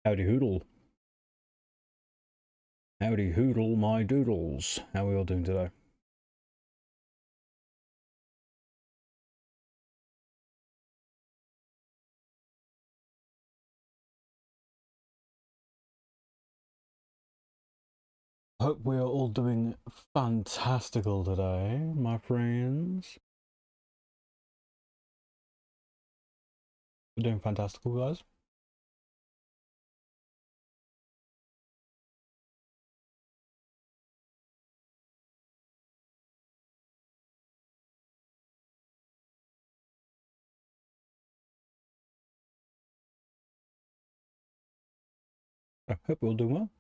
Howdy hoodle. Howdy hoodle my doodles. How are we all doing today? Hope we are all doing fantastical today, my friends. We're doing fantastical, guys. I hope we're all doing well.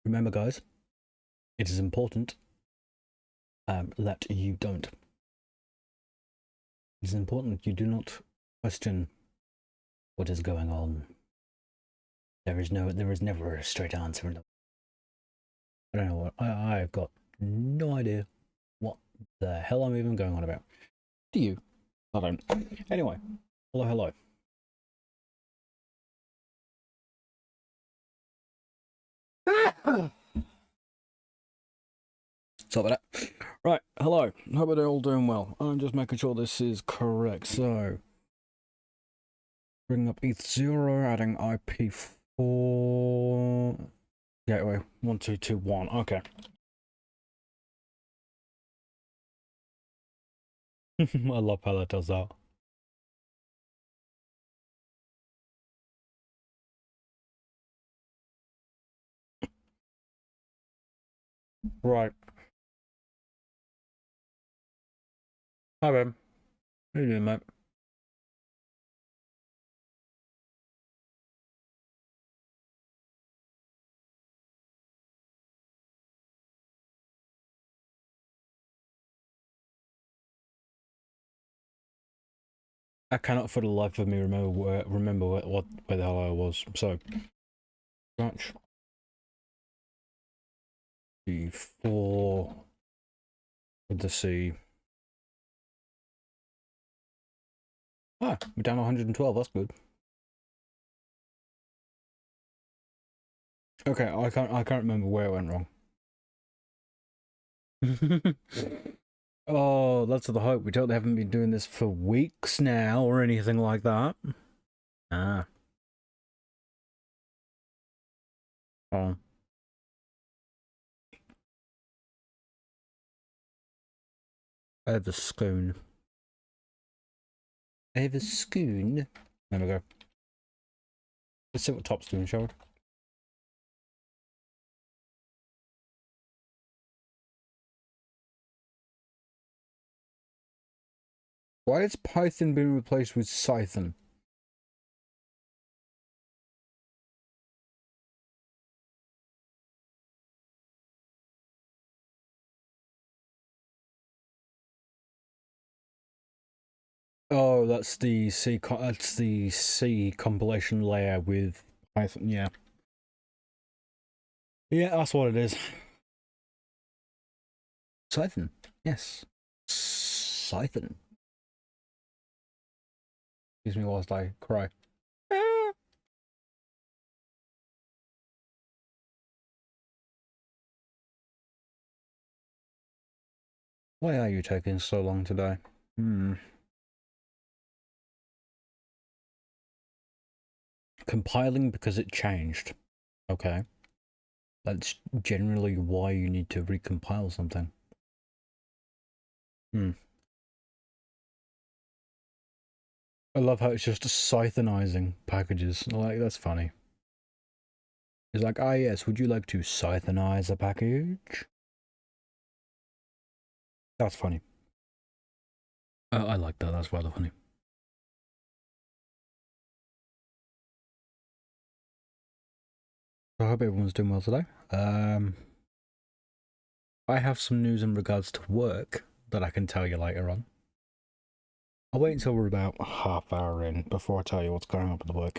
Remember, guys, it is important that you don't. It is important you do not question what is going on. There is never a straight answer. I don't know what I've got no idea what the hell I'm even going on about. Do you? I don't. Anyway, hello. Sorry about that. Right, hello. Hope we're all doing well. I'm just making sure this is correct. So, bring up ETH0, adding IP4 gateway 1221. Okay. I love how that does that. Right. Hi, Ben. How you doing, mate? I cannot for the life of me remember where the hell I was. So, scratch D4 with the C. Ah, we're down 112. That's good. Okay, I can't remember where it went wrong. Oh, that's the hope. We totally haven't been doing this for weeks now or anything like that. Ah. Oh. I have a spoon. I have a spoon. There we go. Let's see what Top's doing, shall we? Why has Python been replaced with Python? Oh, that's the C compilation layer with Python. Yeah. Yeah, that's what it is. Python. Yes. Python. Excuse me whilst I cry. Why are you taking so long today? Compiling because it changed. Okay. That's generally why you need to recompile something. I love how it's just Pythonizing packages. Like, that's funny. It's like, ah yes, would you like to Pythonize a package? That's funny. I like that, that's rather funny. I hope everyone's doing well today. I have some news in regards to work that I can tell you later on. I'll wait until we're about half hour in before I tell you what's going on with the work.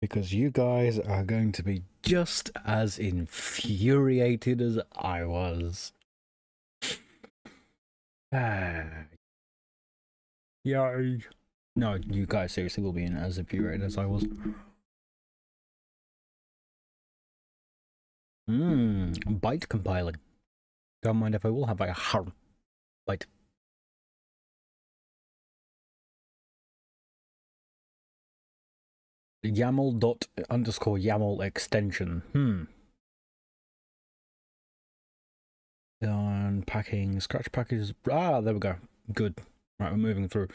Because you guys are going to be just as infuriated as I was. Yay. No, you guys seriously will be in as infuriated as I was. Byte compiling. Don't mind if I will have a harm. Byte. YAML dot underscore YAML extension. Unpacking scratch packages. Ah, there we go. Good. Right, we're moving through.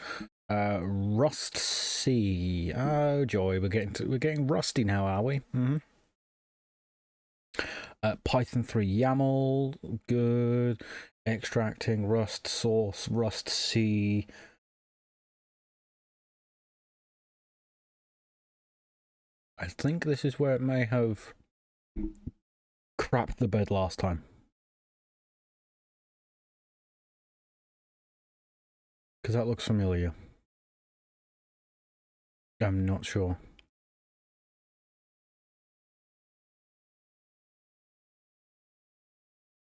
Rust C. Oh joy, we're getting rusty now, are we? Python 3 YAML. Good. Extracting Rust source. Rust C. I think this is where it may have crapped the bed last time. Because that looks familiar. I'm not sure.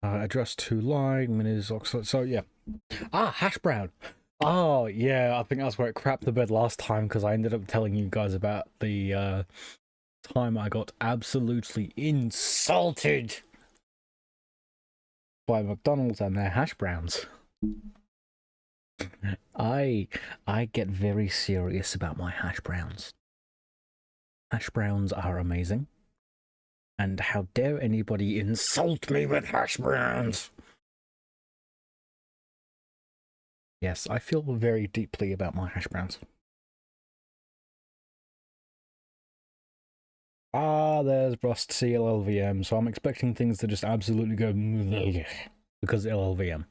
Address to line, minis, oxide. So yeah. Ah, hash brown. Oh yeah, I think that's where it crapped the bed last time because I ended up telling you guys about the time I got absolutely insulted by McDonald's and their hash browns. I get very serious about my hash browns. Hash browns are amazing. And how dare anybody insult me with hash browns? Yes, I feel very deeply about my hash browns. Ah, there's Rust CLLVM, so I'm expecting things to just absolutely go because LLVM.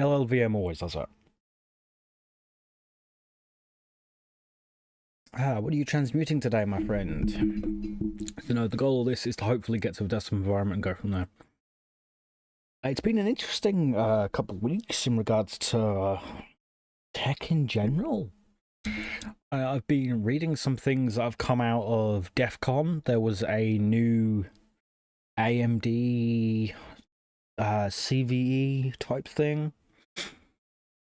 LLVM always does that. What are you transmuting today, my friend? So no, the goal of this is to hopefully get to a desktop environment and go from there. It's been an interesting couple of weeks in regards to tech in general. I've been reading some things that have come out of DEF CON. There was a new AMD CVE type thing,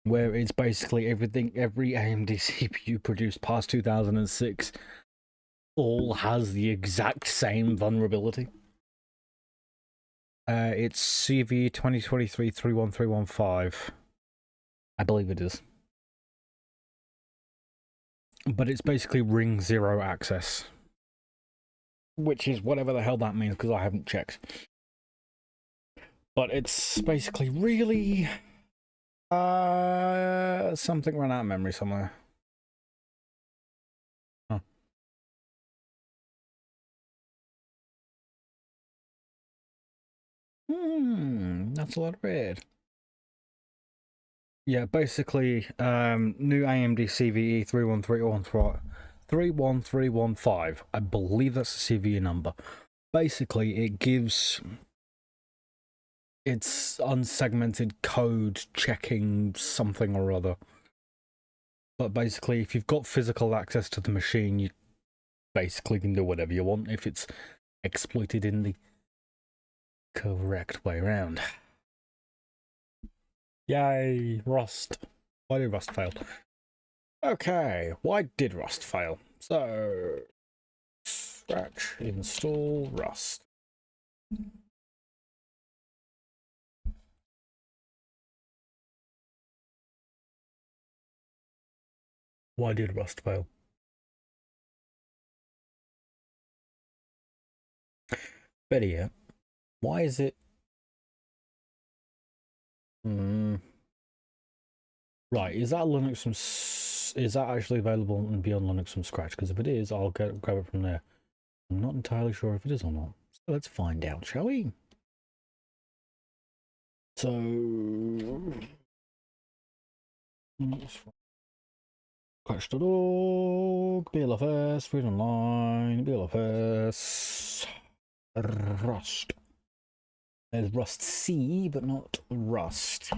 where it's basically every AMD CPU produced past 2006 all has the exact same vulnerability. It's CVE 2023-31315. I believe it is. But it's basically ring 0 access. Which is whatever the hell that means, because I haven't checked. But it's basically really... something ran out of memory somewhere. Huh. That's a lot of weird. Yeah, basically, new AMD CVE 31315. I believe that's the CVE number. Basically, it gives its unsegmented code checking something or other. But basically, if you've got physical access to the machine, you basically can do whatever you want if it's exploited in the correct way around. Yay, Rust. Why did Rust fail? Okay, why did Rust fail? So, scratch, install Rust. Why did Rust fail? Better yet, why is it... Right, is that Linux from... Is that actually available and beyond Linux from scratch? Because if it is, I'll grab it from there. I'm not entirely sure if it is or not. So let's find out, shall we? So... Scratch.org, BLFS, read online, BLFS, Rust. There's Rust C, but not Rust.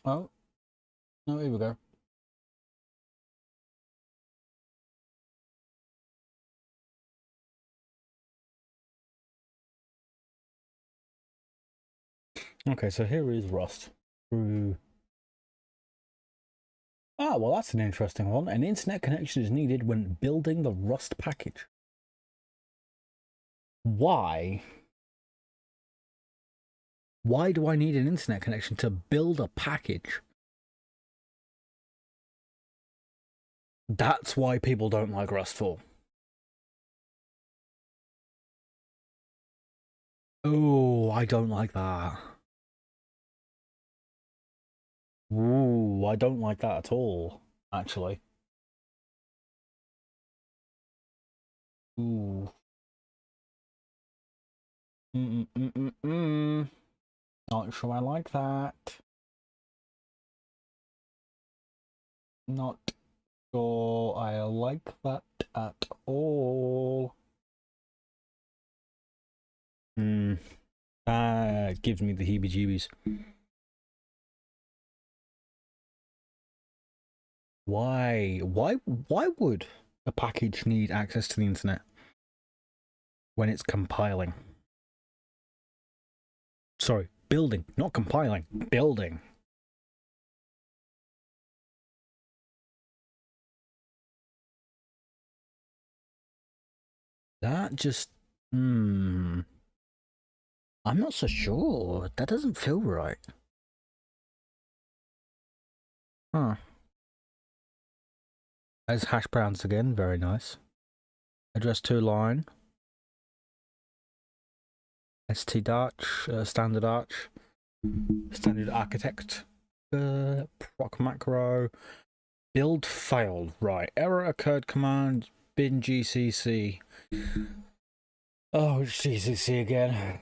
Oh, no, here we go. Okay, so here is Rust. Through... Ah, well, that's an interesting one. An internet connection is needed when building the Rust package. Why? Why do I need an internet connection to build a package? That's why people don't like Rustful. Oh, I don't like that. Ooh, I don't like that at all, actually. Ooh. Not sure I like that. Not sure I like that at all. That gives me the heebie-jeebies. Why? Why would a package need access to the internet when it's compiling? Sorry, building, not compiling, building. That just, I'm not so sure. That doesn't feel right. Huh. There's hash browns again, very nice. Address 2 line. ST Arch, standard Arch, standard architect, proc macro, build failed, right, error occurred command, bin GCC. Oh, GCC again.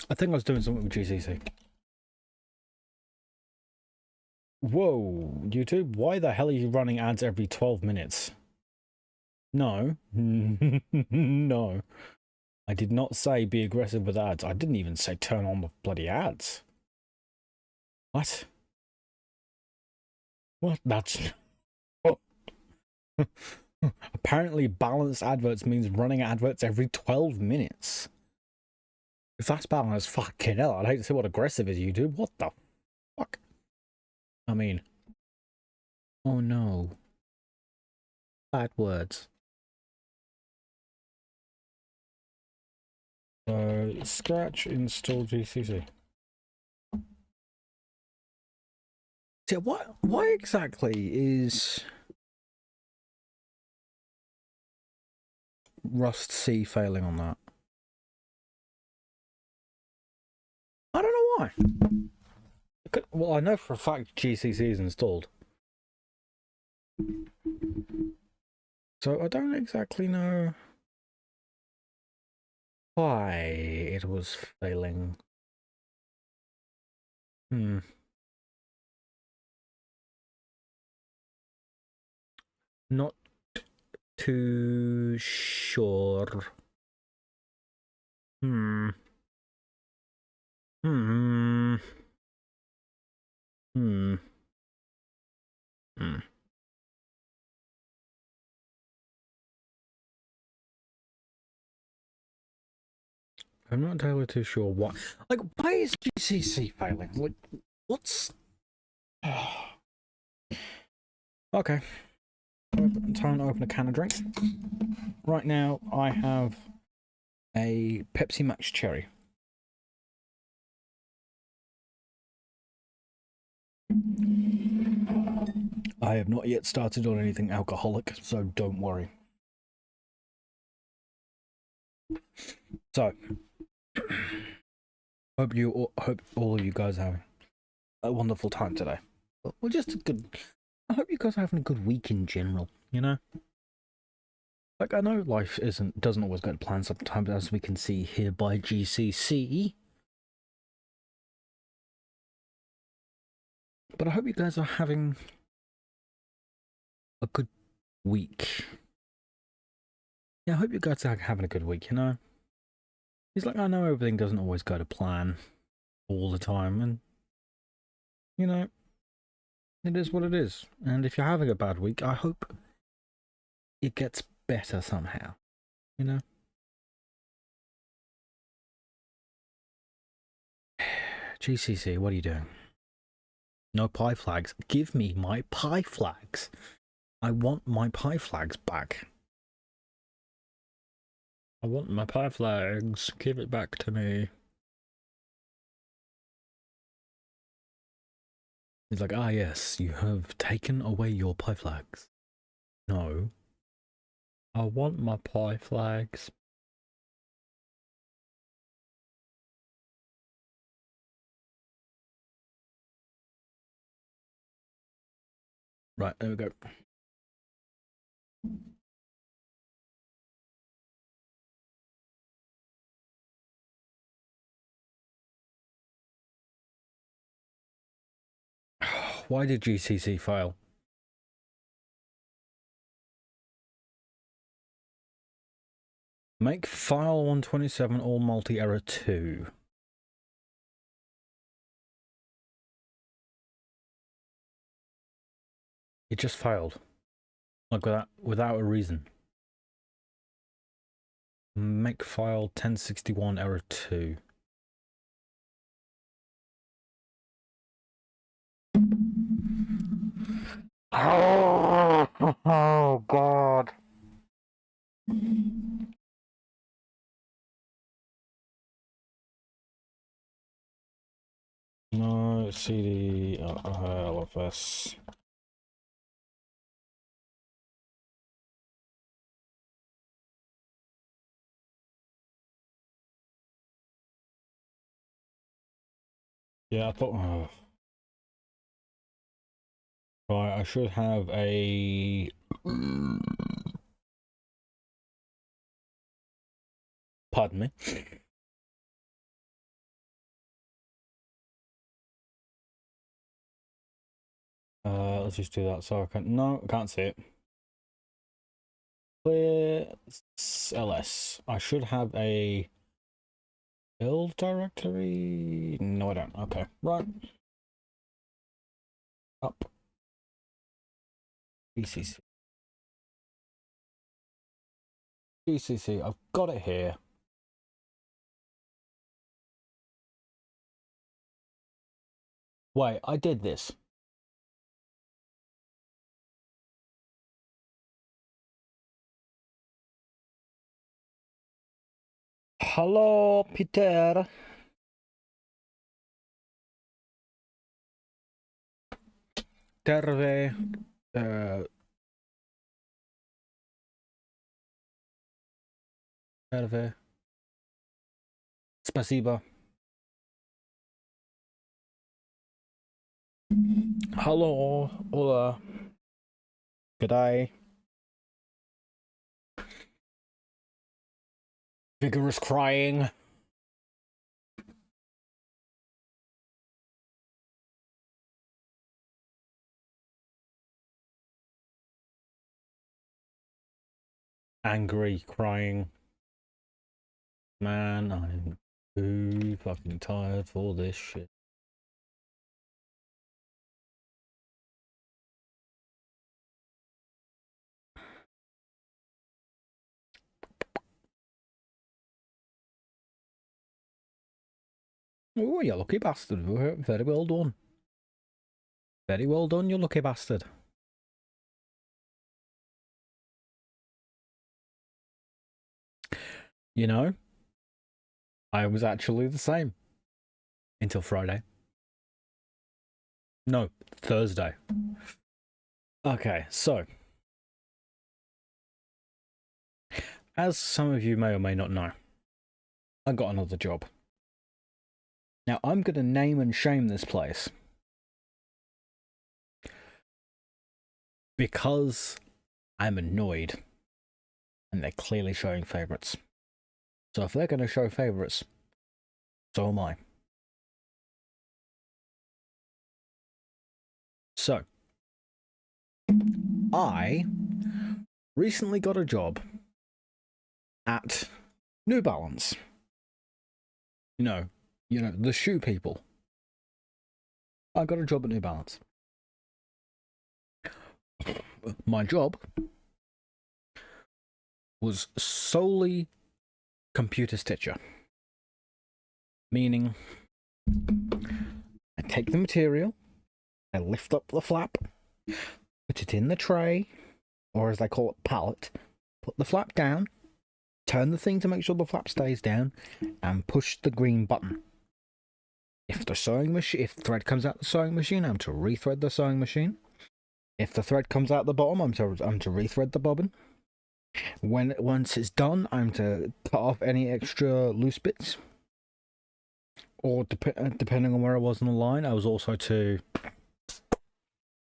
I think I was doing something with GCC. Whoa, YouTube, why the hell are you running ads every 12 minutes? No. No. I did not say be aggressive with ads. I didn't even say turn on the bloody ads. What? What? That's... Oh. Apparently balanced adverts means running adverts every 12 minutes. If that's balanced, fucking hell, I'd hate to see what aggressive is, YouTube. What the fuck? I mean... Oh no. Bad words. Scratch install GCC. So why exactly is Rust C failing on that? I don't know why. Well, I know for a fact GCC is installed. So I don't exactly know why it was failing. Not too sure. Hmm. Hmm. Hmm. Hmm. I'm not entirely too sure why. Like, why is GCC failing? Like, what's... Okay. Time to open a can of drink. Right now, I have a Pepsi Max Cherry. I have not yet started on anything alcoholic, so don't worry. So, hope all of you guys are having a wonderful time today. Well, just a good... I hope you guys are having a good week in general, you know? Like, I know life doesn't always go to plan sometimes, as we can see here by GCC. But I hope you guys are having a good week. Yeah, I hope you guys are having a good week, you know? It's like, I know everything doesn't always go to plan all the time, and, you know, it is what it is. And if you're having a bad week, I hope it gets better somehow, you know? GCC, what are you doing? No pie flags. Give me my pie flags. I want my pie flags back. I want my pie flags. Give it back to me. He's like, ah, yes, you have taken away your pie flags. No. I want my pie flags. Right, there we go. Why did GCC fail? Make file 127 all multi-error 2. It just failed. Like without a reason. Make file 1061 error 2. Oh God. No, CD, LFS. Yeah, I thought, right, I should have a... Pardon me. Let's just do that so I can... No, I can't see it. Clear LS. I should have a build directory. No, I don't. Okay, right. Up. GCC. GCC. I've got it here. Wait, I did this. Hello, Peter. Terve. Terve. Spasiba. Hello. Hola. G'day. Vigorous crying. Angry crying. Man, I'm too fucking tired for this shit. Oh, you lucky bastard. Very well done. Very well done, you lucky bastard. You know, I was actually the same. Until Friday. No, Thursday. Okay, so. As some of you may or may not know, I got another job. Now, I'm going to name and shame this place. Because I'm annoyed. And they're clearly showing favourites. So if they're going to show favourites, so am I. So, I recently got a job at New Balance. You know, the shoe people. I got a job at New Balance. My job was solely computer stitcher. Meaning, take the material, I lift up the flap, put it in the tray, or as they call it, pallet, put the flap down, turn the thing to make sure the flap stays down, and push the green button. If the thread comes out the sewing machine, I'm to rethread the sewing machine. If the thread comes out the bottom, I'm to rethread the bobbin. Once it's done, I'm to cut off any extra loose bits. Or depending on where I was on the line, I was also to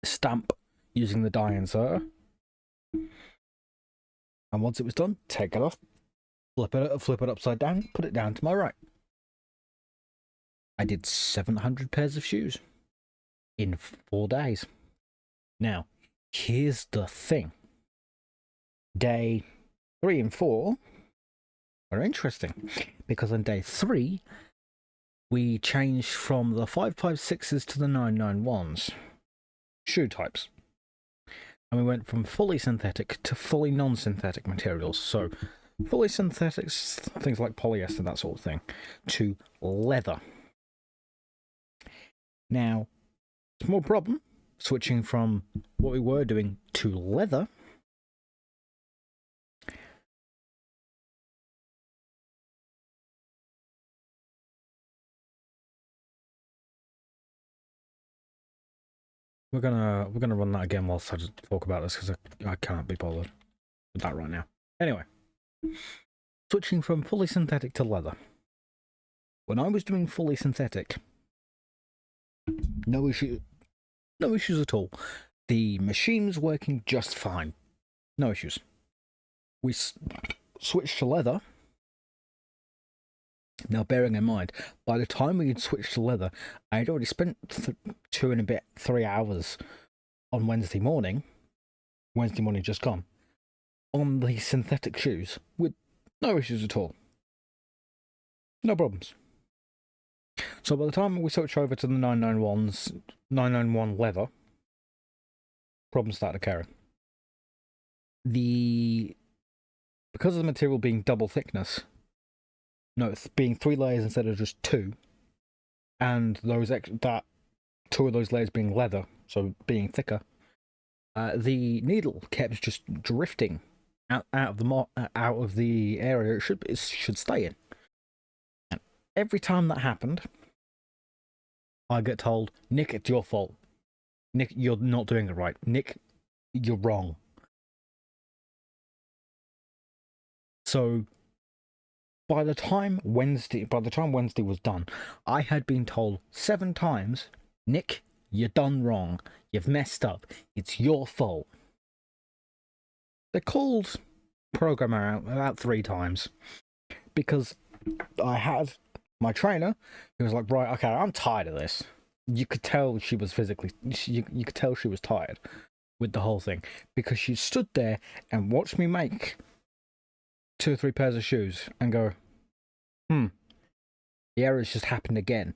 stamp using the die inserter. And once it was done, take it off, flip it upside down, put it down to my right. I did 700 pairs of shoes in 4 days. Now, here's the thing. Day 3 and 4 are interesting, because on day 3, we changed from the 556s to the 991s shoe types. And we went from fully synthetic to fully non-synthetic materials. So, fully synthetics, things like polyester, that sort of thing, to leather. Now, small problem, switching from what we were doing to leather. We're gonna run that again whilst I just talk about this, because I can't be bothered with that right now. Anyway, switching from fully synthetic to leather. When I was doing fully synthetic, no issues at all. The machine's working just fine. No issues. We switched to leather. Now, bearing in mind, by the time we had switched to leather, I had already spent 3 hours on Wednesday morning just gone, on the synthetic shoes, with no issues at all. No problems. So by the time we switched over to the 991 leather, problems started occurring. Because of the material being double thickness, no, it's being 3 layers instead of just 2, and 2 of those layers being leather, so being thicker, the needle kept just drifting out of the area it should stay in. And every time that happened, I get told, "Nick, it's your fault. Nick, you're not doing it right. Nick, you're wrong." So by the time Wednesday was done, I had been told 7 times, "Nick, you're done wrong. You've messed up. It's your fault." They called programmer out about 3 times, because I had my trainer who was like, "Right, okay, I'm tired of this." You could tell she was you could tell she was tired with the whole thing, because she stood there and watched me make 2 or 3 pairs of shoes and go, the error's just happened again.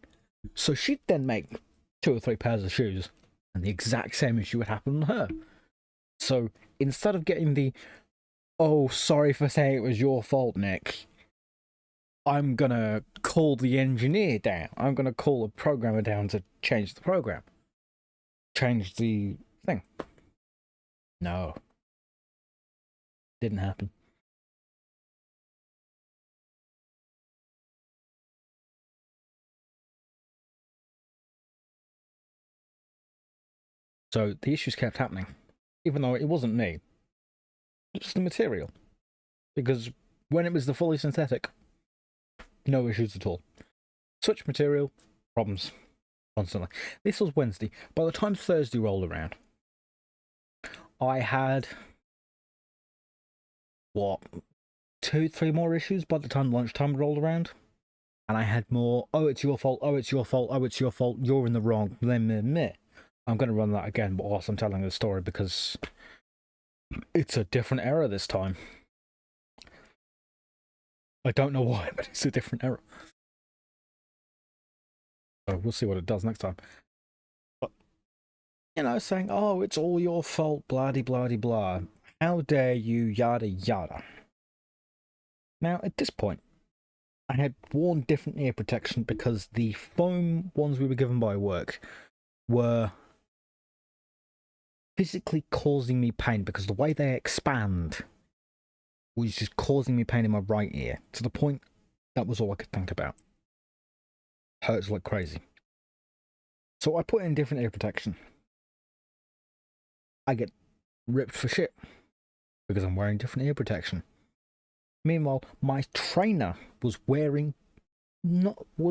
So she'd then make 2 or 3 pairs of shoes, and the exact same issue would happen to her. So instead of getting the, "Oh, sorry for saying it was your fault, Nick," I'm gonna call the engineer down. I'm gonna call a programmer down to change the program. Change the thing. No. Didn't happen. So the issues kept happening, even though it wasn't me. It's just the material. Because when it was the fully synthetic, no issues at all. Switch material, problems constantly. This was Wednesday. By the time Thursday rolled around, I had, 2, 3 more issues by the time lunchtime rolled around. And I had more, "Oh, it's your fault, oh, it's your fault, oh, it's your fault, you're in the wrong, meh, meh, meh." I'm going to run that again whilst I'm telling the story, because it's a different error this time. I don't know why, but it's a different error. So we'll see what it does next time. But, saying, "Oh, it's all your fault, blah-de-blah-de-blah. How dare you, yada yada." Now, at this point, I had worn different ear protection because the foam ones we were given by work were physically causing me pain because the way they expand was just causing me pain in my right ear to the point that was all I could think about. Hurts like crazy. So I put in different ear protection. I get ripped for shit because I'm wearing different ear protection. Meanwhile, my trainer was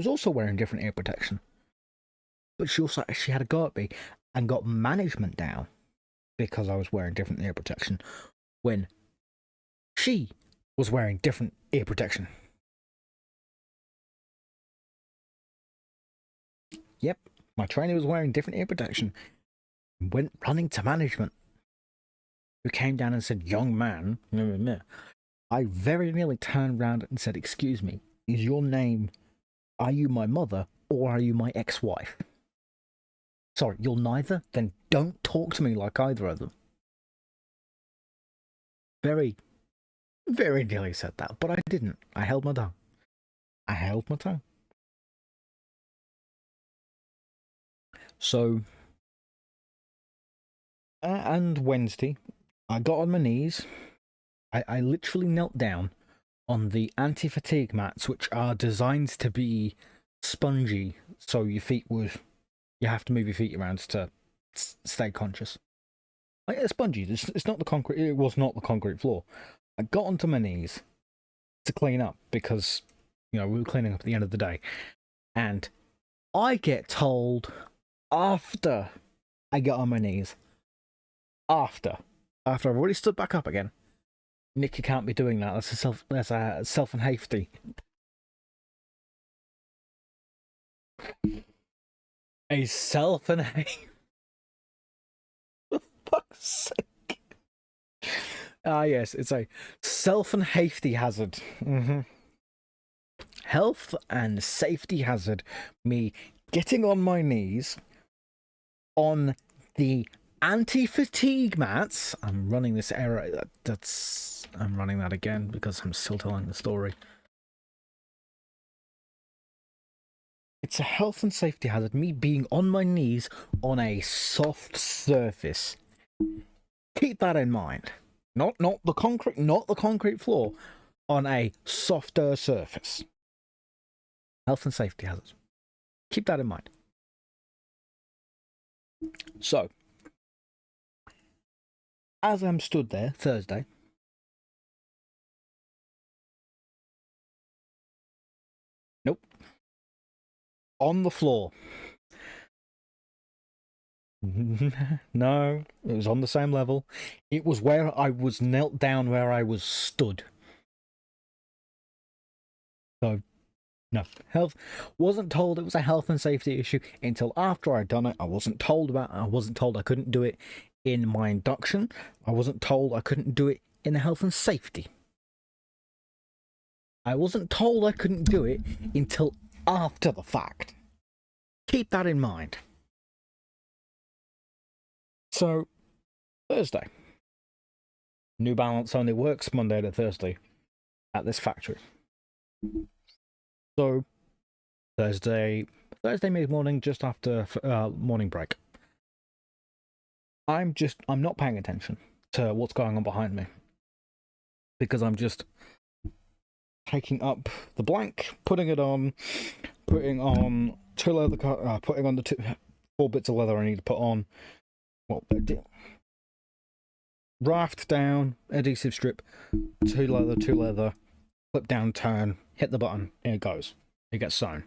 also wearing different ear protection. But she had a go at me and got management down because I was wearing different ear protection when she was wearing different ear protection. Yep, my trainer was wearing different ear protection. Went running to management, who came down and said, "Young man," I very nearly turned around and said, "Excuse me, is your name, are you my mother or are you my ex-wife? Sorry, you're neither? Then don't talk to me like either of them." Very, very nearly said that, but I didn't. I held my tongue. I held my tongue. So, and Wednesday, I got on my knees. I literally knelt down on the anti-fatigue mats, which are designed to be spongy, so you have to move your feet around to stay conscious. Like, it's spongy. It's not the concrete. It was not the concrete floor. I got onto my knees to clean up because, we were cleaning up at the end of the day, and I get told after I get on my knees, after I've already stood back up again, "Nick, you can't be doing that. That's a self and hafety." A self and hafety. For fuck's sake. Yes, it's a self and hafety hazard. Health and safety hazard. Me getting on my knees on the anti-fatigue mats. I'm running this error. I'm running that again because I'm still telling the story. It's a health and safety hazard, me being on my knees on a soft surface. Keep that in mind. Not the concrete floor, on a softer surface. Health and safety hazard. Keep that in mind. So, as I'm stood there Thursday, nope, on the floor. No, it was on the same level. It was where I was knelt down, where I was stood. So, no, wasn't told it was a health and safety issue until after I'd done it. I wasn't told I couldn't do it in my induction. I wasn't told I couldn't do it in the health and safety. I wasn't told I couldn't do it until after the fact. Keep that in mind. So, Thursday. New Balance only works Monday to Thursday at this factory. So, Thursday mid-morning, just after morning break. I'm not paying attention to what's going on behind me, because I'm just taking up the blank, putting on two leather, putting on the 4 bits of leather I need to put on. Well, raft down, adhesive strip, two leather, flip down, turn, hit the button, and it goes. It gets sewn.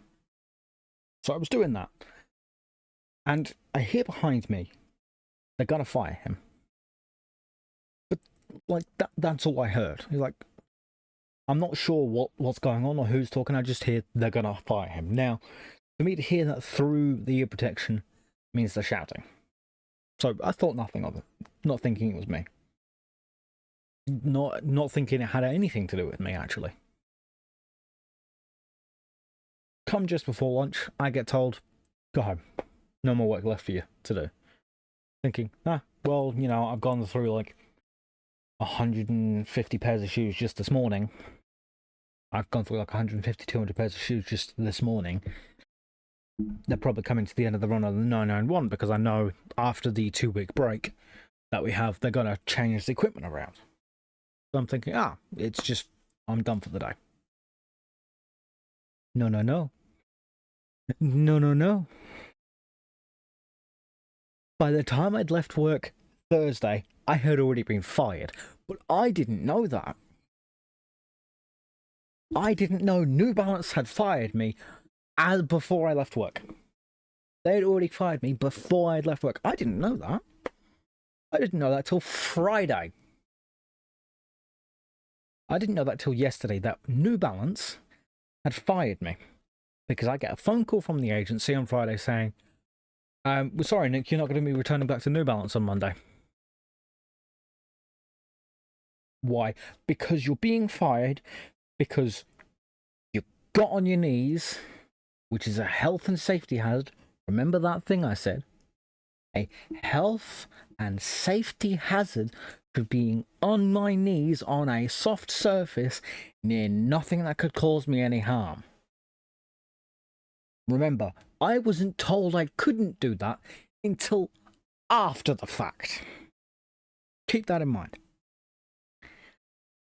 So I was doing that, and I hear behind me, they're gonna fire him. But like that's all I heard. He's like, I'm not sure what's going on or who's talking. I just hear they're gonna fire him. Now, for me to hear that through the ear protection means they're shouting. So I thought nothing of it, not thinking it was me. Not thinking it had anything to do with me, actually. Come just before lunch, I get told, "Go home. No more work left for you to do." Thinking, well, I've gone through like 150 pairs of shoes just this morning. I've gone through like 150, 200 pairs of shoes just this morning. They're probably coming to the end of the run on the 991 because I know after the 2-week break that we have, they're going to change the equipment around. So I'm thinking, it's just, I'm done for the day. No, no, no. No, no, no. By the time I'd left work Thursday, I had already been fired. But I didn't know that. I didn't know New Balance had fired me before I left work. They'd already fired me before I'd left work. I didn't know that. I didn't know that till Friday. I didn't know that till yesterday, that New Balance had fired me. Because I get a phone call from the agency on Friday saying, we're sorry, Nick, you're not going to be returning back to New Balance on Monday. Why? Because you're being fired, because you got on your knees, which is a health and safety hazard. Remember that thing I said? A health and safety hazard for being on my knees on a soft surface near nothing that could cause me any harm. Remember, I wasn't told I couldn't do that until after the fact. Keep that in mind.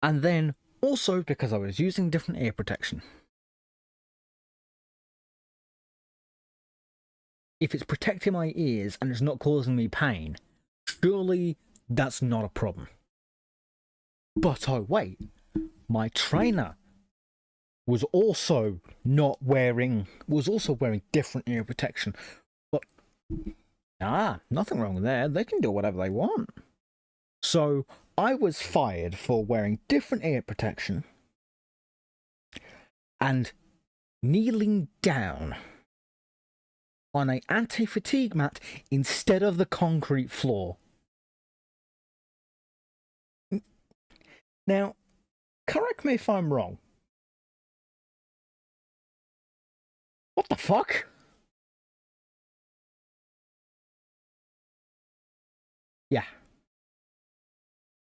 And then, also because I was using different ear protection. If it's protecting my ears and it's not causing me pain, surely that's not a problem. But oh wait, my trainer was also wearing different ear protection. But nothing wrong there. They can do whatever they want. So I was fired for wearing different ear protection and kneeling down on an anti-fatigue mat instead of the concrete floor. Now, correct me if I'm wrong. What the fuck? Yeah.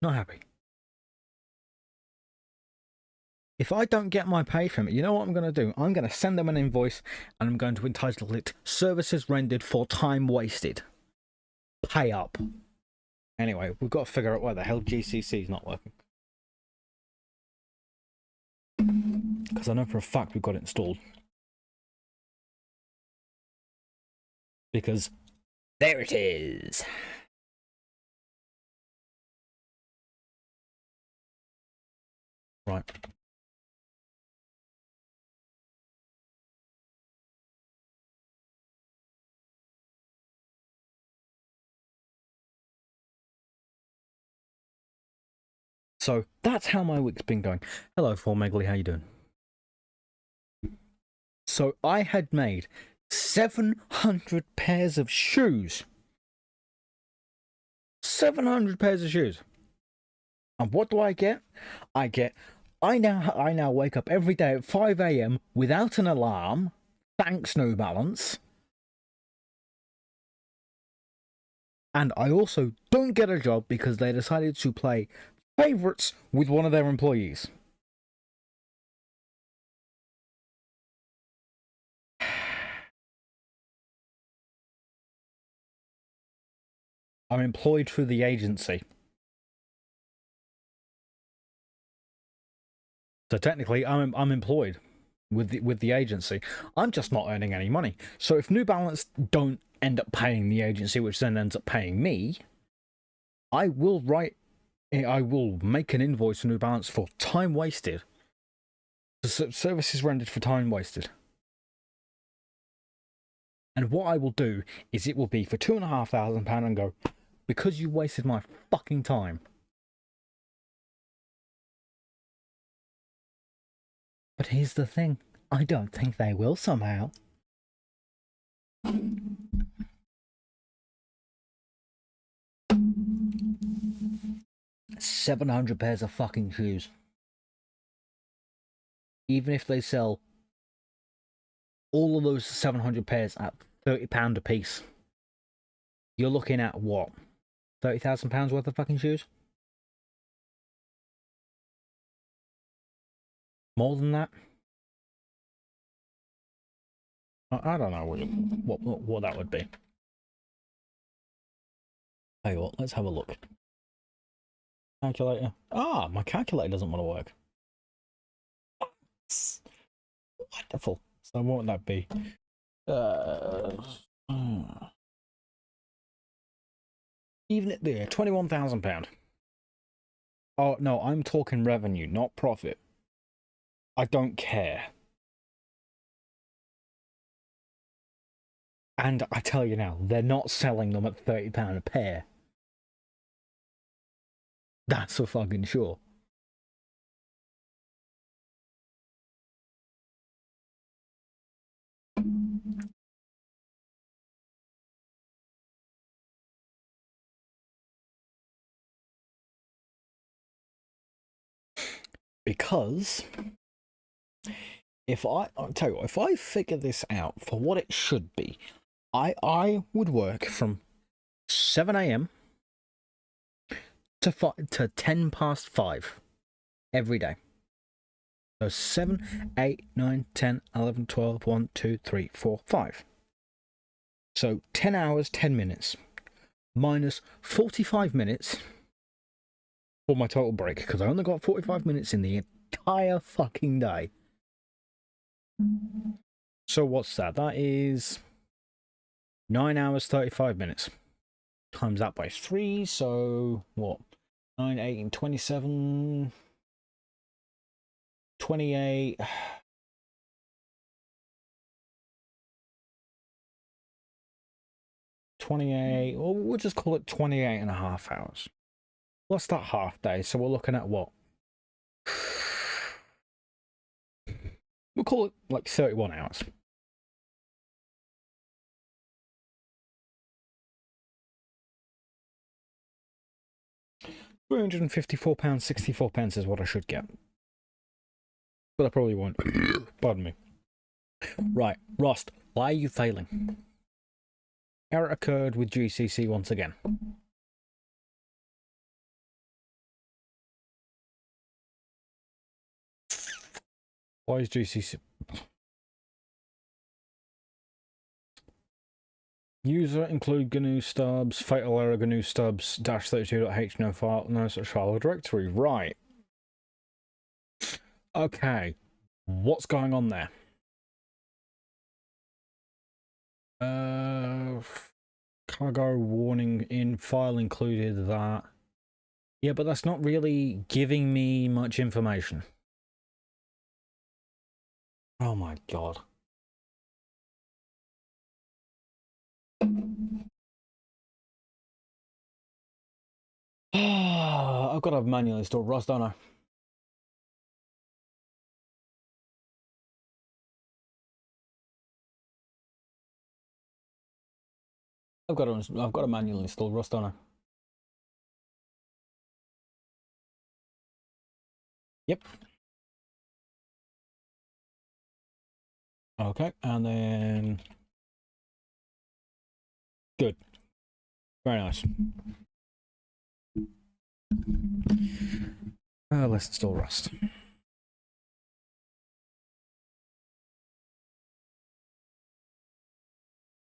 Not happy. If I don't get my pay from it, you know what I'm going to do? I'm going to send them an invoice and I'm going to entitle it Services Rendered for Time Wasted. Pay up. Anyway, we've got to figure out why the hell GCC is not working. Because I know for a fact we've got it installed. Because there it is. Right. So that's how my week's been going. Hello, Four Megley, how you doing? So I had made 700 pairs of shoes. 700 pairs of shoes. And what do I get? I now wake up every day at 5 AM without an alarm. Thanks, New Balance. And I also don't get a job because they decided to play favourites with one of their employees. I'm employed through the agency. So technically, I'm employed with the agency. I'm just not earning any money. So if New Balance don't end up paying the agency, which then ends up paying me, I will make an invoice to New Balance for time wasted. The services rendered for time wasted. And what I will do is it will be for £2,500 and go, because you wasted my fucking time. But here's the thing, I don't think they will somehow. 700 pairs of fucking shoes. Even if they sell all of those 700 pairs at £30 a piece, you're looking at what? £30,000 worth of fucking shoes? More than that? I don't know what that would be. Tell you what, let's have a look. Calculator. Ah, my calculator doesn't want to work. Wonderful. So what would that be? Even at there, £21,000. Oh no, I'm talking revenue, not profit. I don't care. And I tell you now, they're not selling them at £30 a pair. That's for fucking sure. Because I'll tell you what, if I figure this out for what it should be, I would work from 7 a.m. to 10 past 5 every day. So 7, 8, 9, 10, 11, 12, 1, 2, 3, 4, 5. So 10 hours, 10 minutes, minus 45 minutes for my total break, because I only got 45 minutes in the entire fucking day. So what's that? That is 9 hours, 35 minutes. Times that by 3, so what? 9, 8, 27, 28. 28, well, we'll just call it 28 and a half hours. Plus that half day, so we're looking at what? We'll call it like 31 hours. £354.64 is what I should get. But I probably won't. Pardon me. Right, Rost, why are you failing? Error occurred with GCC once again. Why is GCC... User include GNU stubs, fatal error GNU stubs, -32.h no file, no such file or directory. Right. Okay. What's going on there? Cargo warning in file included that. Yeah, but that's not really giving me much information. Oh my god. I've got to manually install Rust, don't I? I've got to manually install Rust, don't I? Yep. Okay, and then good. Very nice. Let's install Rust.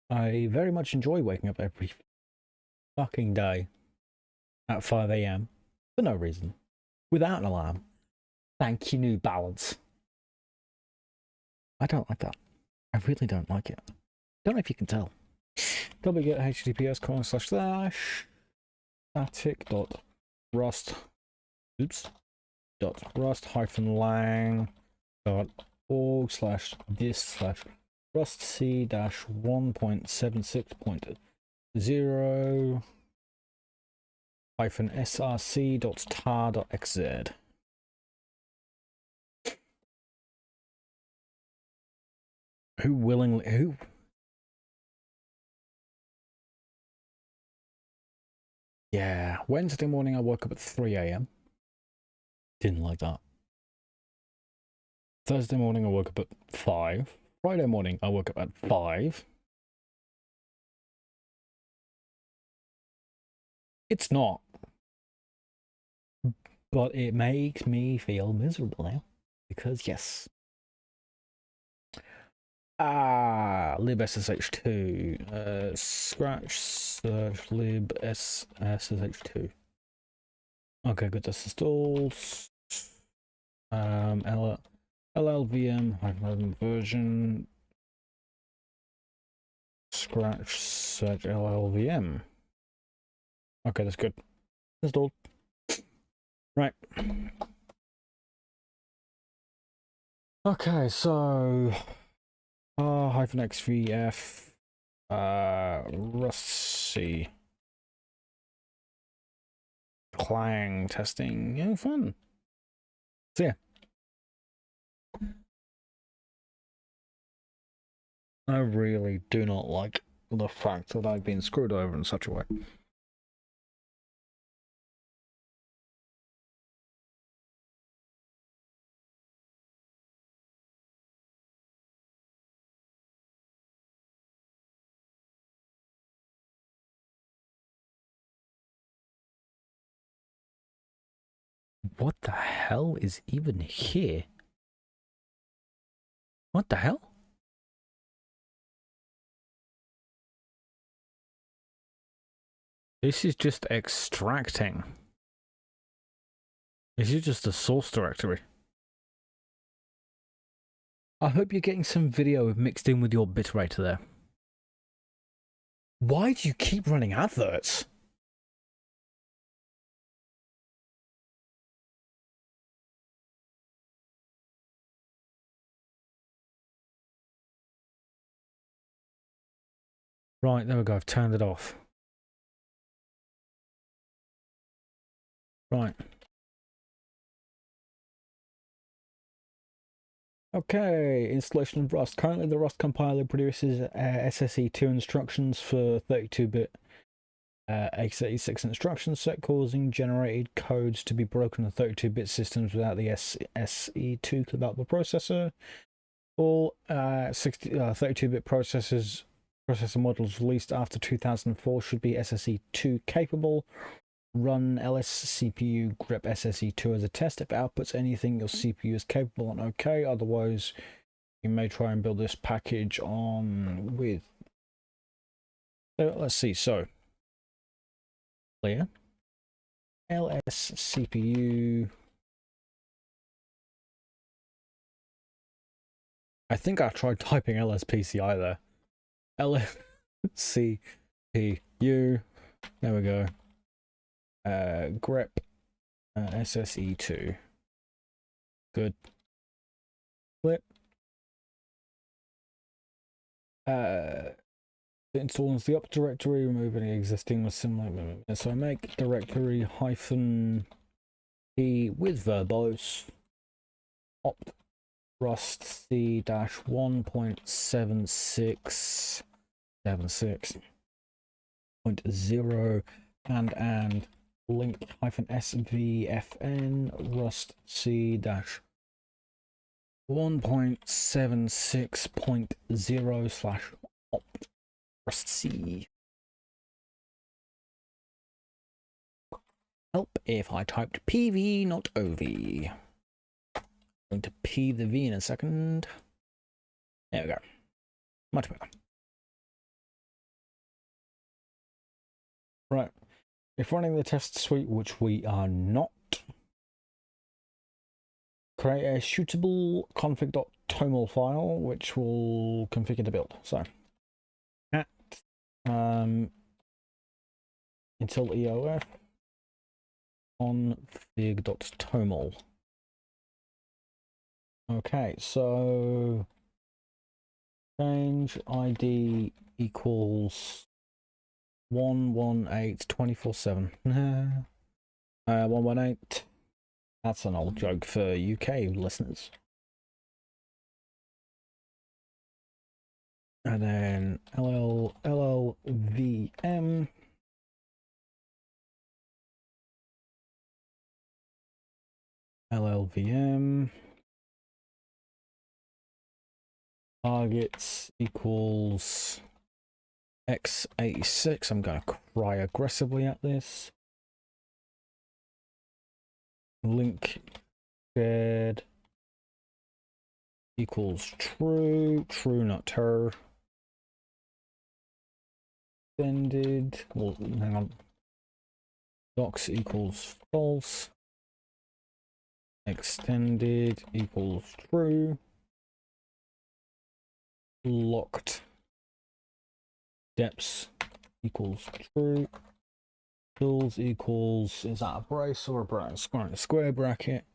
I very much enjoy waking up every fucking day at 5 a.m. for no reason, without an alarm. Thank you, New Balance. I don't like that. I really don't like it. Don't know if you can tell. Get https:// static.rust rust-c-1.76.0 -src.tar.xz. Who? Yeah, Wednesday morning I woke up at 3 a.m. Didn't like that. Thursday morning I woke up at 5. Friday morning I woke up at 5. It's not. But it makes me feel miserable now. Because yes. libssh2. Scratch search libssh2. Okay, good. That's installed. LLVM hyphen version. Scratch search LLVM. Okay, that's good. Installed. Right. Okay, so hyphen XVF Rust C Clang testing. Yeah, fun. So yeah. I really do not like the fact that I've been screwed over in such a way. What the hell is even here? What the hell? This is just extracting. This is just a source directory. I hope you're getting some video mixed in with your bitrate there. Why do you keep running adverts? Right, there we go. I've turned it off. Right. Okay, installation of Rust. Currently, the Rust compiler produces SSE2 instructions for 32-bit x86 instruction set, causing generated codes to be broken on 32-bit systems without the SE2 developer processor. All 32-bit processor models released after 2004 should be SSE2 capable. Run ls cpu grep SSE2 as a test. If it outputs anything your CPU is capable and okay, otherwise you may try and build this package on with. So let's see, so clear ls cpu. I think I tried typing lspci there. ls cpu, there we go. Grep SSE2. Good. Flip. Installs the opt directory, remove any existing or similar. So I make directory hyphen p with verbose opt rust c dash 1.7676.0 and link hyphen svfn rust c dash 1.76.0 slash opt rust c. Help if I typed pv not ov. I'm going to p the v in a second. There we go. Much better. Right. If running the test suite, which we are not, create a shootable config.toml file, which will configure the build. So, at until eof config.toml. Okay, so change ID equals 118 24/7. 118. That's an old joke for UK listeners. And then LLVM. LLVM. Targets equals x86. I'm going to cry aggressively at this. Link shared equals true, true not ter. Extended, well, hang on. Docs equals false. Extended equals true. Locked. Depths equals true. Tools equals, is that a brace or a brace? Square bracket.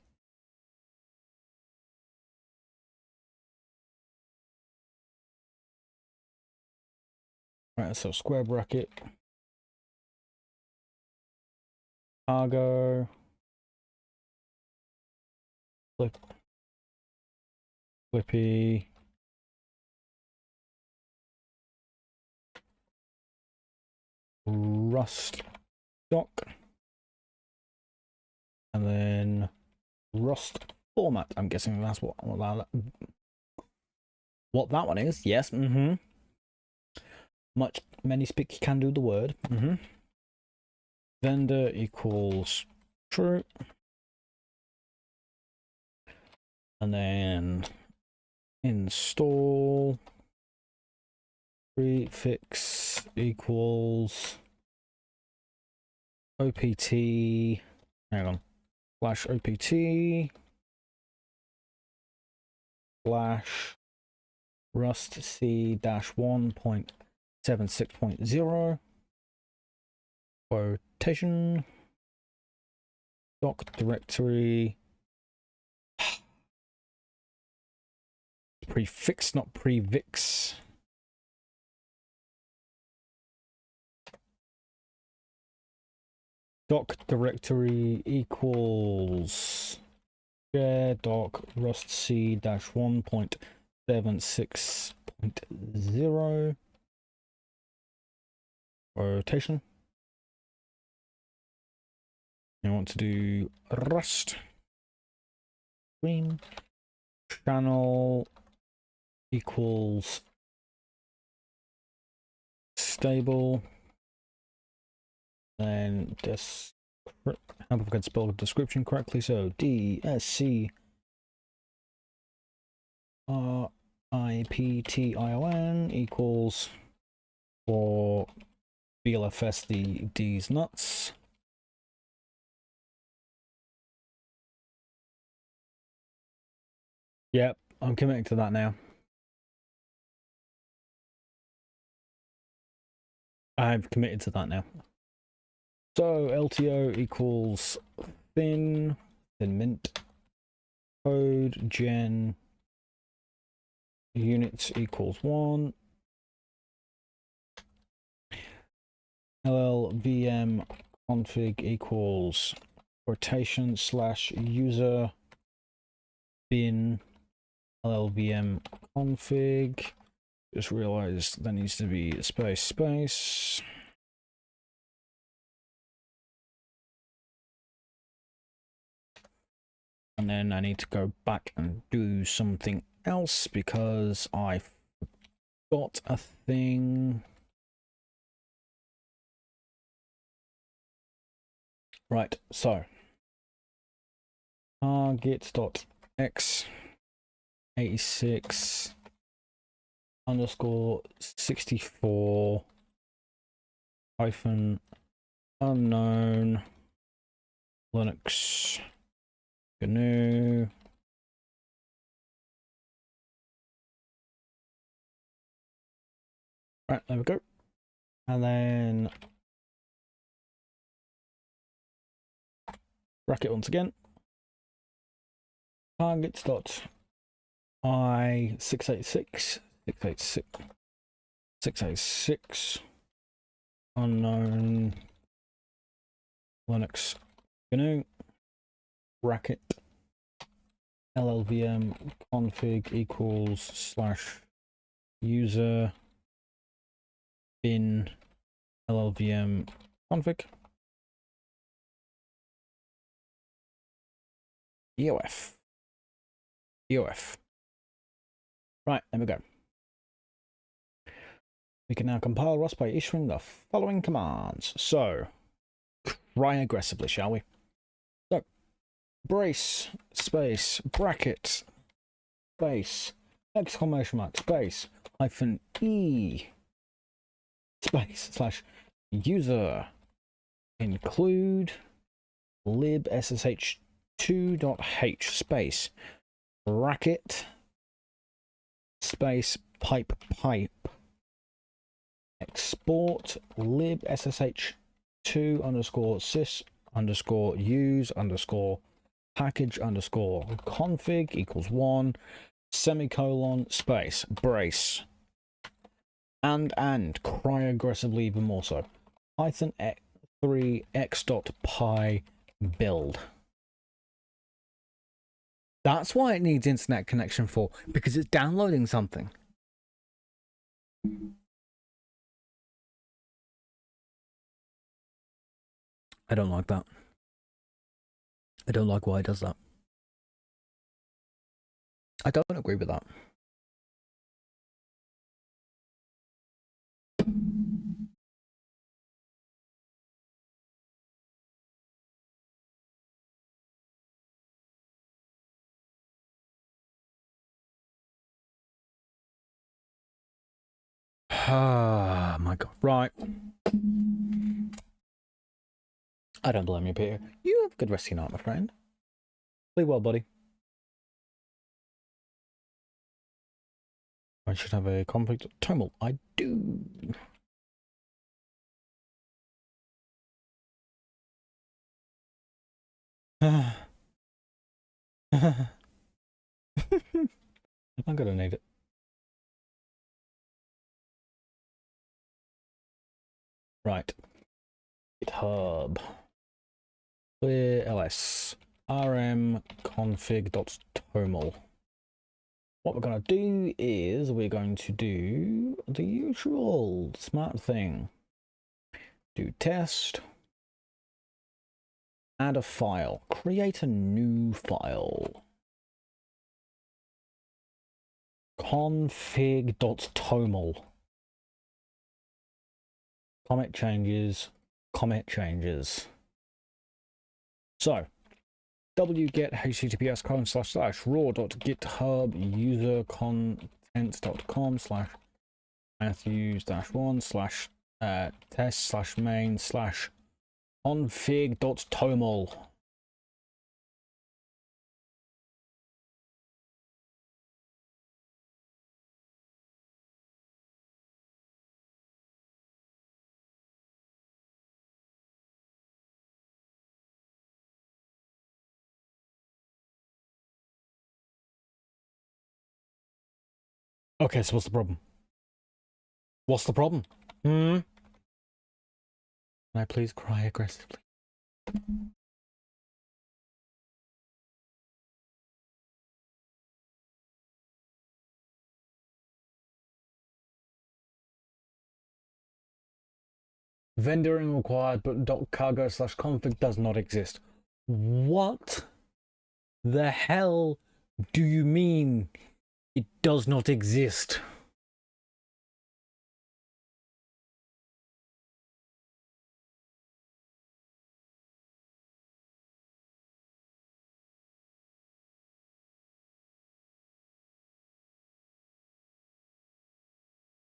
Right, so square bracket. Cargo. Flippy. Rust doc. And then Rust format. I'm guessing that's what that one is. Yes. Many speak can do the word. Vendor equals true. And then install prefix equals opt. Hang on. Slash opt slash rust c-1.76.0 quotation doc directory prefix, not previx. Doc directory equals share doc rust c-1.76.0 rotation. You want to do rust stream channel equals stable. Then this, I hope I can spell the description correctly. So DSC RIPTION equals for BLFS the D's nuts. Yep, I'm committing to that now. I've committed to that now. So LTO equals thin mint code gen units equals 1 LLVM config equals rotation slash user bin LLVM config. Just realized there needs to be a space. And then I need to go back and do something else because I forgot a thing. Right, so targets.x86 underscore 64 hyphen unknown Linux GNU right, there we go. And then bracket once again. Targets dot I686 686 unknown Linux GNU bracket LLVM config equals slash user bin LLVM config EOF. Right, there we go. We can now compile Rust by issuing the following commands. So, try aggressively, shall we? So, brace, space, bracket, space exclamation mark space hyphen E space slash user include libssh2.h space bracket space pipe export libssh2 underscore sys underscore use underscore package underscore config equals 1 semicolon space brace and cry aggressively even more so python 3 x.py build. That's why it needs internet connection for, because it's downloading something. I don't like that. I don't like why it does that. I don't agree with that. Ah, my God. Right. I don't blame you, Peter. You have a good rest of your night, my friend. Sleep well, buddy. I should have a conflict. Tomel, I do. I'm gonna need it. Right. GitHub. Clear ls. rm config.toml. What we're going to do is we're going to do the usual smart thing. Do test. Add a file. Create a new file. Config.toml. Commit changes. Commit changes. So, wget https://raw.github user/test/main/config.toml. Okay, so what's the problem? What's the problem? Can I please cry aggressively? Vendoring required, but .cargo/config does not exist. What the hell do you mean it does not exist?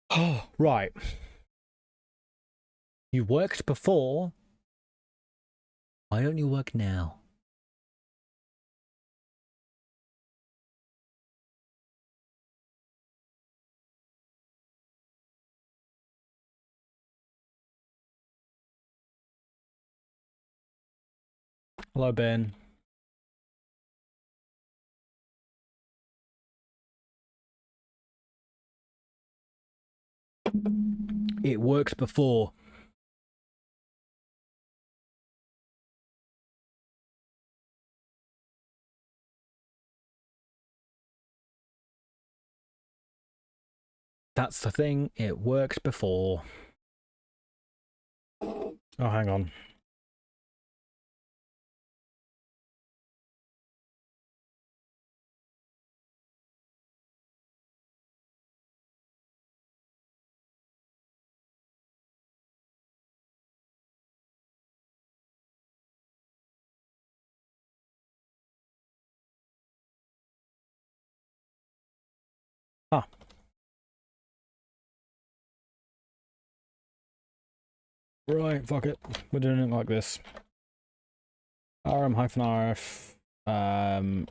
Oh, right. You worked before. Why don't you work now? Hello, Ben. It worked before. That's the thing. It worked before. Oh, hang on. Right, fuck it. We're doing it like this. RM-RF,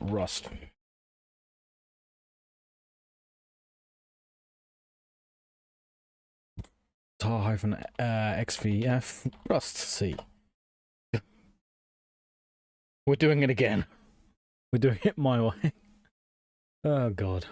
Rust. tar-XVF, Rust C. We're doing it again. We're doing it my way. Oh god.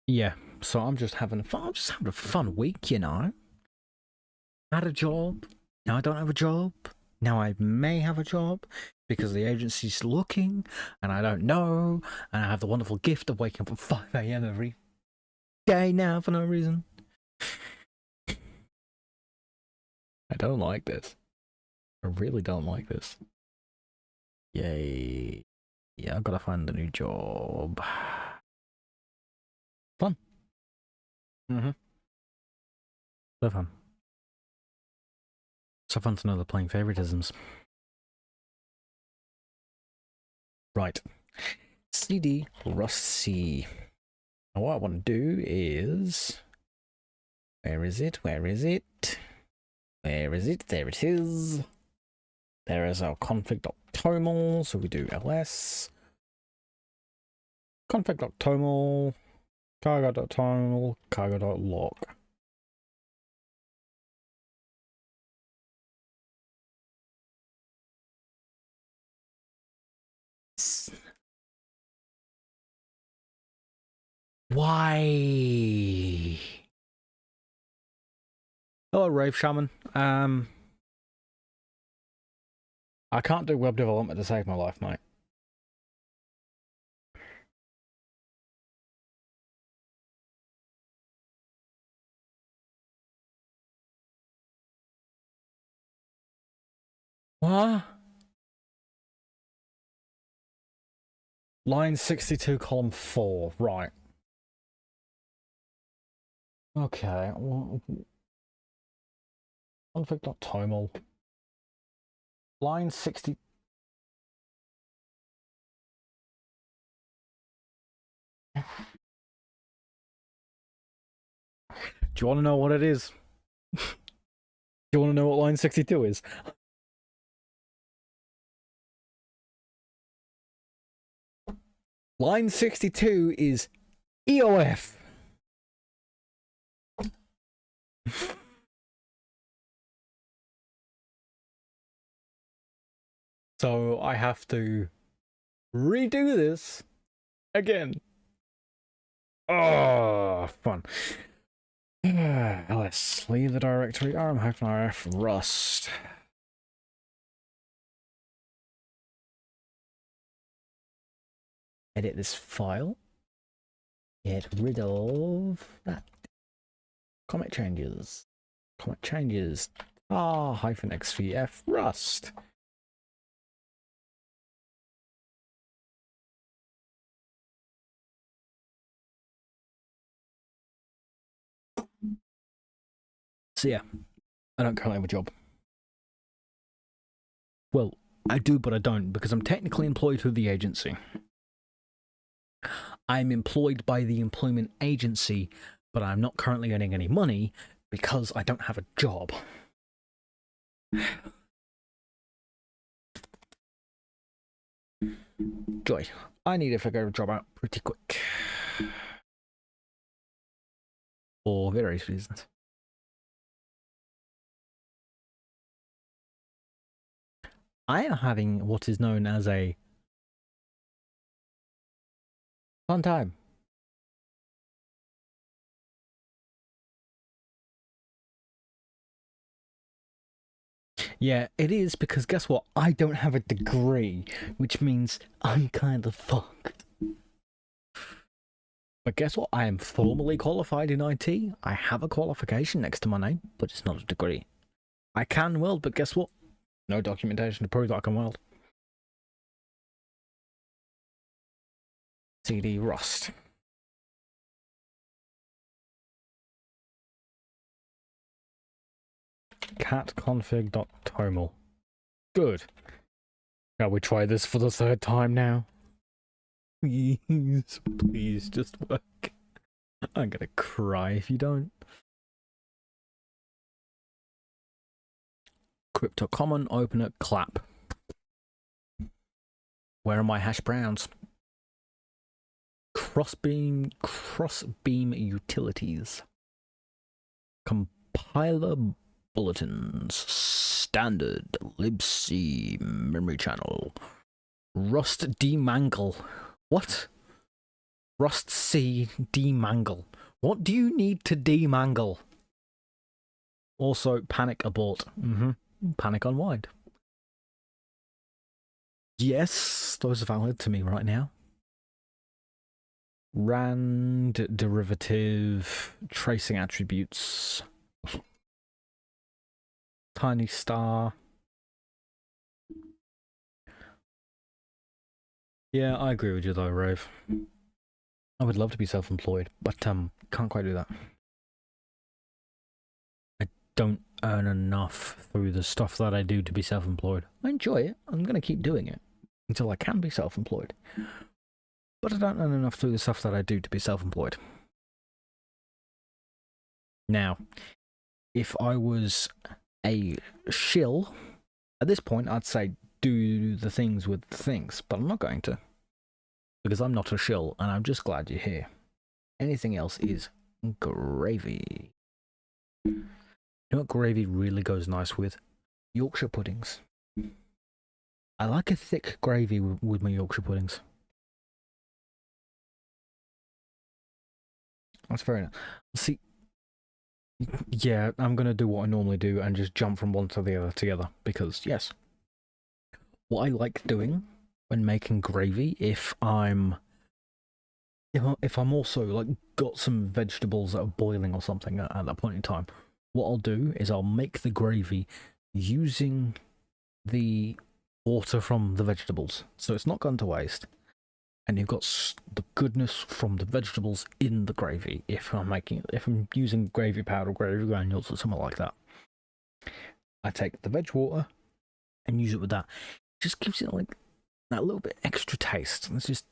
Yeah, so I'm just having fun. I'm just having a fun week, you know. I had a job. Now I don't have a job. Now I may have a job because the agency's looking and I don't know. And I have the wonderful gift of waking up at 5 a.m. every day now for no reason. I don't like this. I really don't like this. Yay. Yeah, I've got to find a new job. Fun. So fun. So fun to know they're playing favoritisms. Right. CD Rust C. Now what I want to do is... Where is it? Where is it? Where is it? There it is. There is our config.toml. So we do ls. Config.toml. Cargo.toml. Cargo.log. Why? Hello, Rave Shaman. I can't do web development to save my life, mate. What? Line 62, column 4. Right. Okay. Config.toml. Line 60. Do you want to know what it is? Do you want to know what line 62 is? Line 62 is EOF. So I have to redo this again. Oh, fun. Let's leave the directory rm-rf rust. Edit this file. Get rid of that. Commit changes. Commit changes. tar-xvf rust. So yeah, I don't currently have a job. Well, I do, but I don't, because I'm technically employed through the agency. I'm employed by the employment agency, but I'm not currently earning any money because I don't have a job. Joy, I need to figure a job out pretty quick. For various reasons. I am having what is known as a fun time. Yeah, it is, because guess what? I don't have a degree, which means I'm kind of fucked. But guess what? I am formally qualified in IT. I have a qualification next to my name, but it's not a degree. I can weld, but guess what? No documentation to prove that I can weld. CD Rust. catconfig.toml. Good. Shall we try this for the third time now? Please, please just work. I'm gonna cry if you don't. Crypto common, open it, clap. Where are my hash browns? Crossbeam utilities. Compiler bulletins. Standard libc memory channel. Rust demangle. What? Rust C demangle. What do you need to demangle? Also, panic abort. Panic unwind. Yes, those are valid to me right now. Rand derivative tracing attributes. Tiny star. Yeah, I agree with you though, Rove. I would love to be self-employed, but can't quite do that. I don't earn enough through the stuff that I do to be self-employed. I enjoy it. I'm gonna keep doing it until I can be self-employed. But I don't earn enough through the stuff that I do to be self-employed. Now, if I was a shill, at this point I'd say do the things with the things, but I'm not going to. Because I'm not a shill, and I'm just glad you're here. Anything else is gravy. You know what gravy really goes nice with? Yorkshire puddings. I like a thick gravy with my Yorkshire puddings. That's very nice. See, yeah, I'm going to do what I normally do and just jump from one to the other together. Because, yes, what I like doing when making gravy, if I'm also, like, got some vegetables that are boiling or something at that point in time, what I'll do is I'll make the gravy using the water from the vegetables. So it's not gone to waste. And you've got the goodness from the vegetables in the gravy. If I'm using gravy powder, gravy granules, or something like that, I take the veg water and use it with that. It just gives it like that little bit extra taste. It's just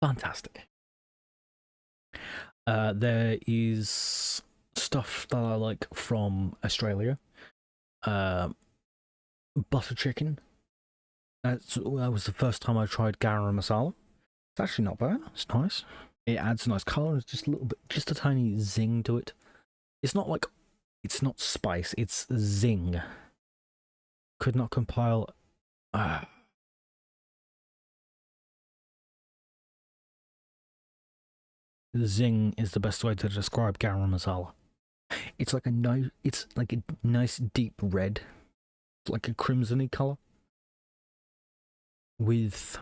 fantastic. There is stuff that I like from Australia. Butter chicken. That was the first time I tried garam masala. It's actually not bad. It's nice. It adds a nice colour. It's just a little bit, just a tiny zing to it. It's not like, it's not spice. It's zing. Could not compile. Zing is the best way to describe garam masala. It's like a nice deep red. Like a crimsony colour with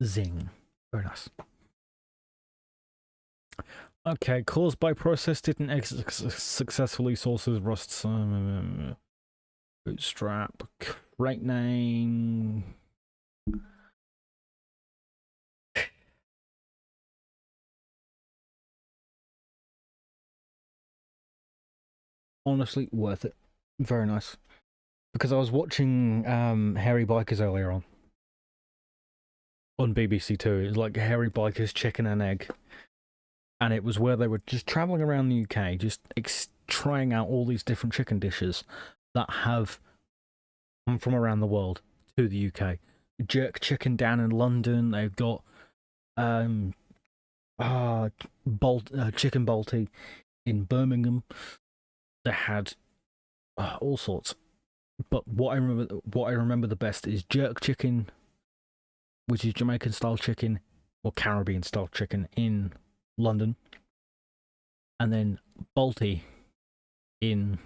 zing. Very nice. Okay, caused by process didn't exit successfully. Sources Rust. Bootstrap. Crate name. Honestly, worth it. Very nice. Because I was watching Hairy Bikers earlier on BBC Two. It was like Hairy Bikers Chicken and Egg. And it was where they were just travelling around the UK, just trying out all these different chicken dishes that have come from around the world to the UK. Jerk chicken down in London. They've got chicken balti in Birmingham. They had all sorts. But what I remember the best is jerk chicken, which is Jamaican style chicken or Caribbean style chicken in London, and then balti in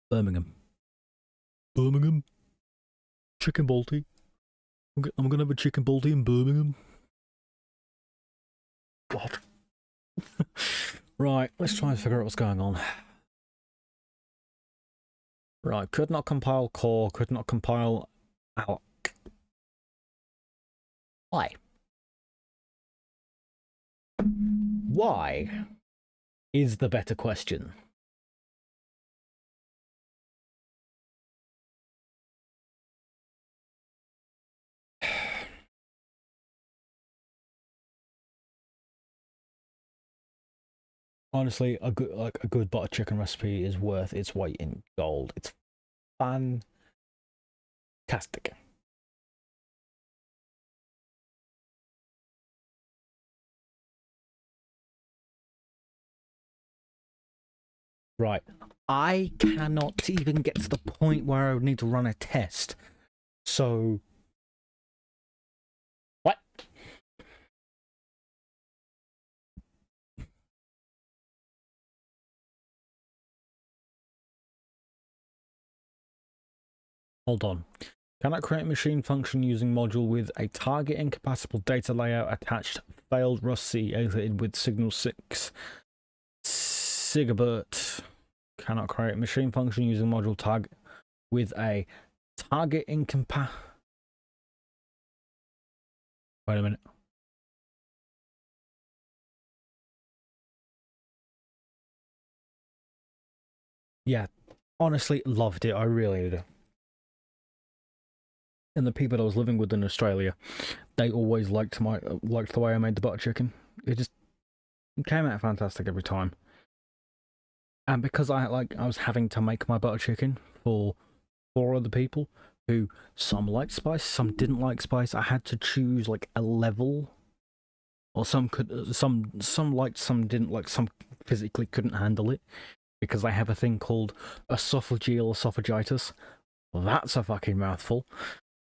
Birmingham. Birmingham chicken balti. I'm gonna have a chicken balti in Birmingham. God. Right, let's try and figure out what's going on. Right, could not compile core, could not compile alloc. Why? Why? is the better question. Honestly, a good butter chicken recipe is worth its weight in gold. It's fantastic. Right. I cannot even get to the point where I would need to run a test. So... What? Hold on. Cannot create a machine function using module with a target incompatible data layout attached. Failed Rust-C exited with signal 6. Sigabert. Cannot create a machine function using module target with a target incompatible. Wait a minute. Yeah, honestly, loved it. I really did. And the people I was living with in Australia, they always liked the way I made the butter chicken. It came out fantastic every time. And because I was having to make my butter chicken for 4 other people who some liked spice, some didn't like spice, I had to choose like a level. Or some liked, some didn't like, some physically couldn't handle it because I have a thing called esophageal esophagitis. That's a fucking mouthful.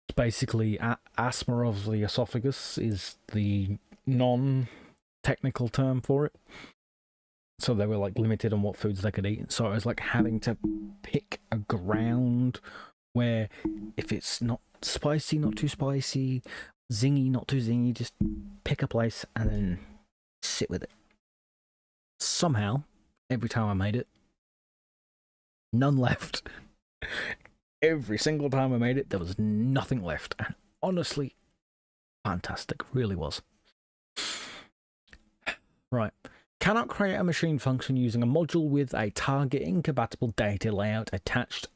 It's basically asthma of the esophagus is the non-technical term for it. So they were like limited on what foods they could eat. So I was like having to pick a ground where if it's not spicy, not too spicy, zingy, not too zingy, just pick a place and then sit with it. Somehow, every time I made it, none left. Every single time I made it, there was nothing left. And honestly, fantastic. Really was. Right. Cannot create a machine function using a module with a target incompatible data layout attached.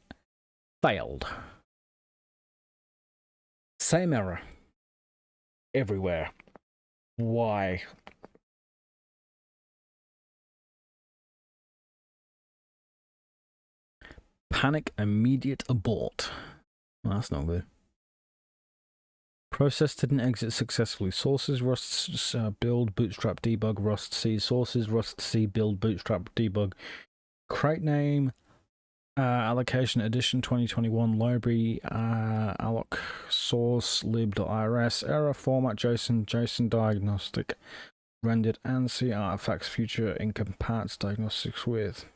Failed. Same error. Everywhere. Why? Panic, immediate abort. Well, that's not good. Process didn't exit successfully. Sources, Rust build, bootstrap, debug, Rust-C. Sources, Rust-C build, bootstrap, debug. Crate name, allocation edition 2021 library, alloc source lib.irs, error format JSON diagnostic, rendered ANSI artifacts, future incompats, diagnostics with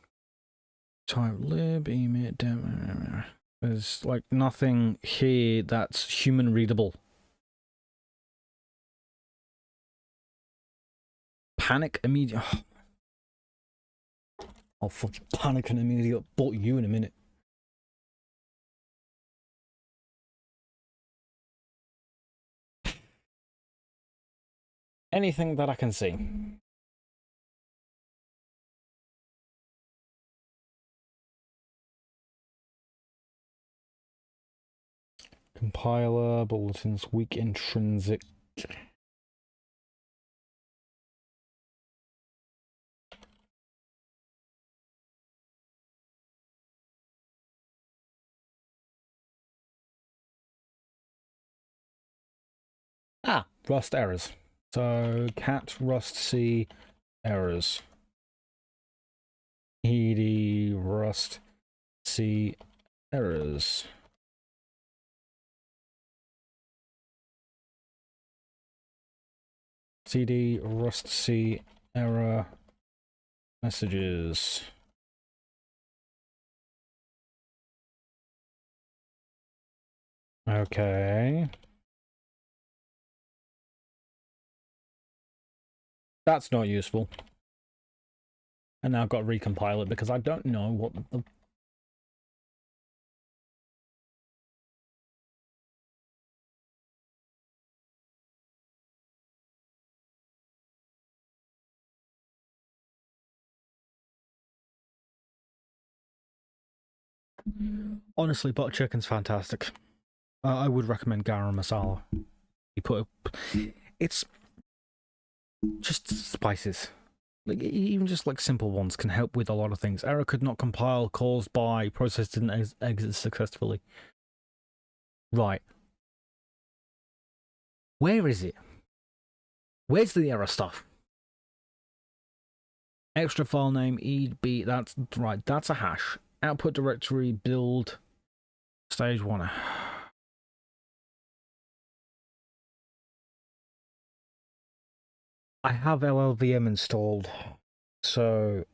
type lib, emit, demo. There's like nothing here that's human readable. Panic immediate. I'll fucking panic and immediate abort you in a minute. Anything that I can see. Compiler, bulletins, weak intrinsic. Rust errors. So cat Rust-C errors. ED Rust-C errors. CD Rust-C error messages. Okay. That's not useful. And now I've got to recompile it because I don't know what the Honestly, butter chicken's fantastic. I would recommend garam masala. You put it's just spices. Like, even just like simple ones can help with a lot of things. Error could not compile caused by process didn't exit successfully. Right. Where is it? Where's the error stuff? Extra file name EB. That's right. That's a hash. Output directory build stage 1. I have LLVM installed, so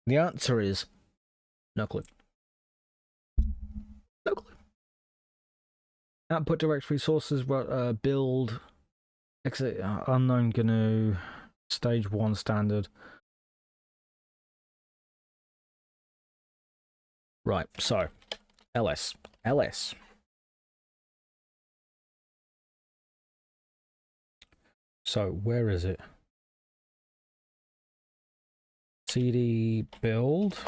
the answer is no clue. No clue. Output directory sources build exit unknown GNU stage 1 standard. Right, so ls. So where is it? CD build,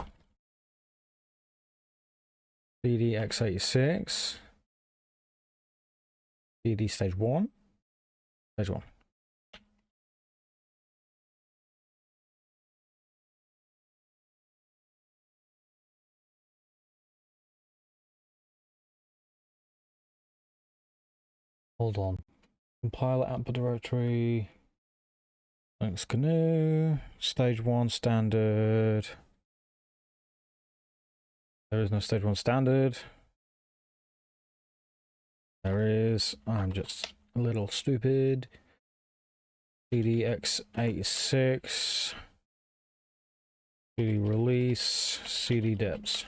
CD x86, CD stage 1, stage 1. Hold on. Compiler output directory. Linux GNU. Stage 1 standard. There is no stage 1 standard. There is. I'm just a little stupid. CD x86. CD release. CD deps.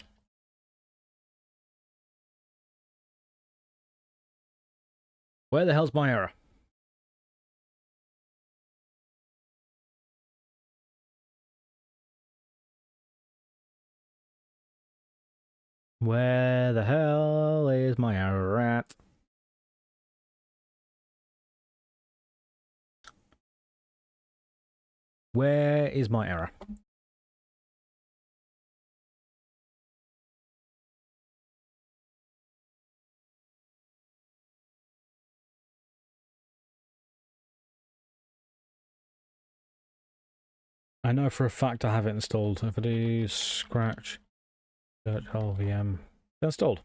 Where the hell's my error? Where the hell is my error at? Where is my error? I know for a fact I have it installed. If I do scratch search LVM, it's installed.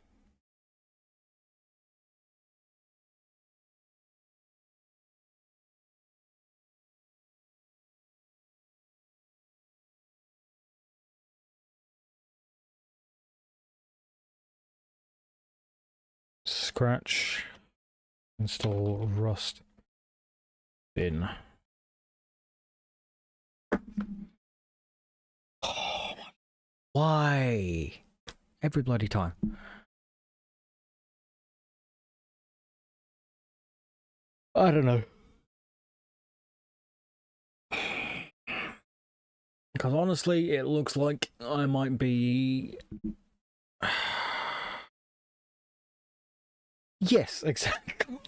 Scratch install rust bin. Oh, why? Every bloody time. I don't know. Because honestly, it looks like I might be... Yes, exactly.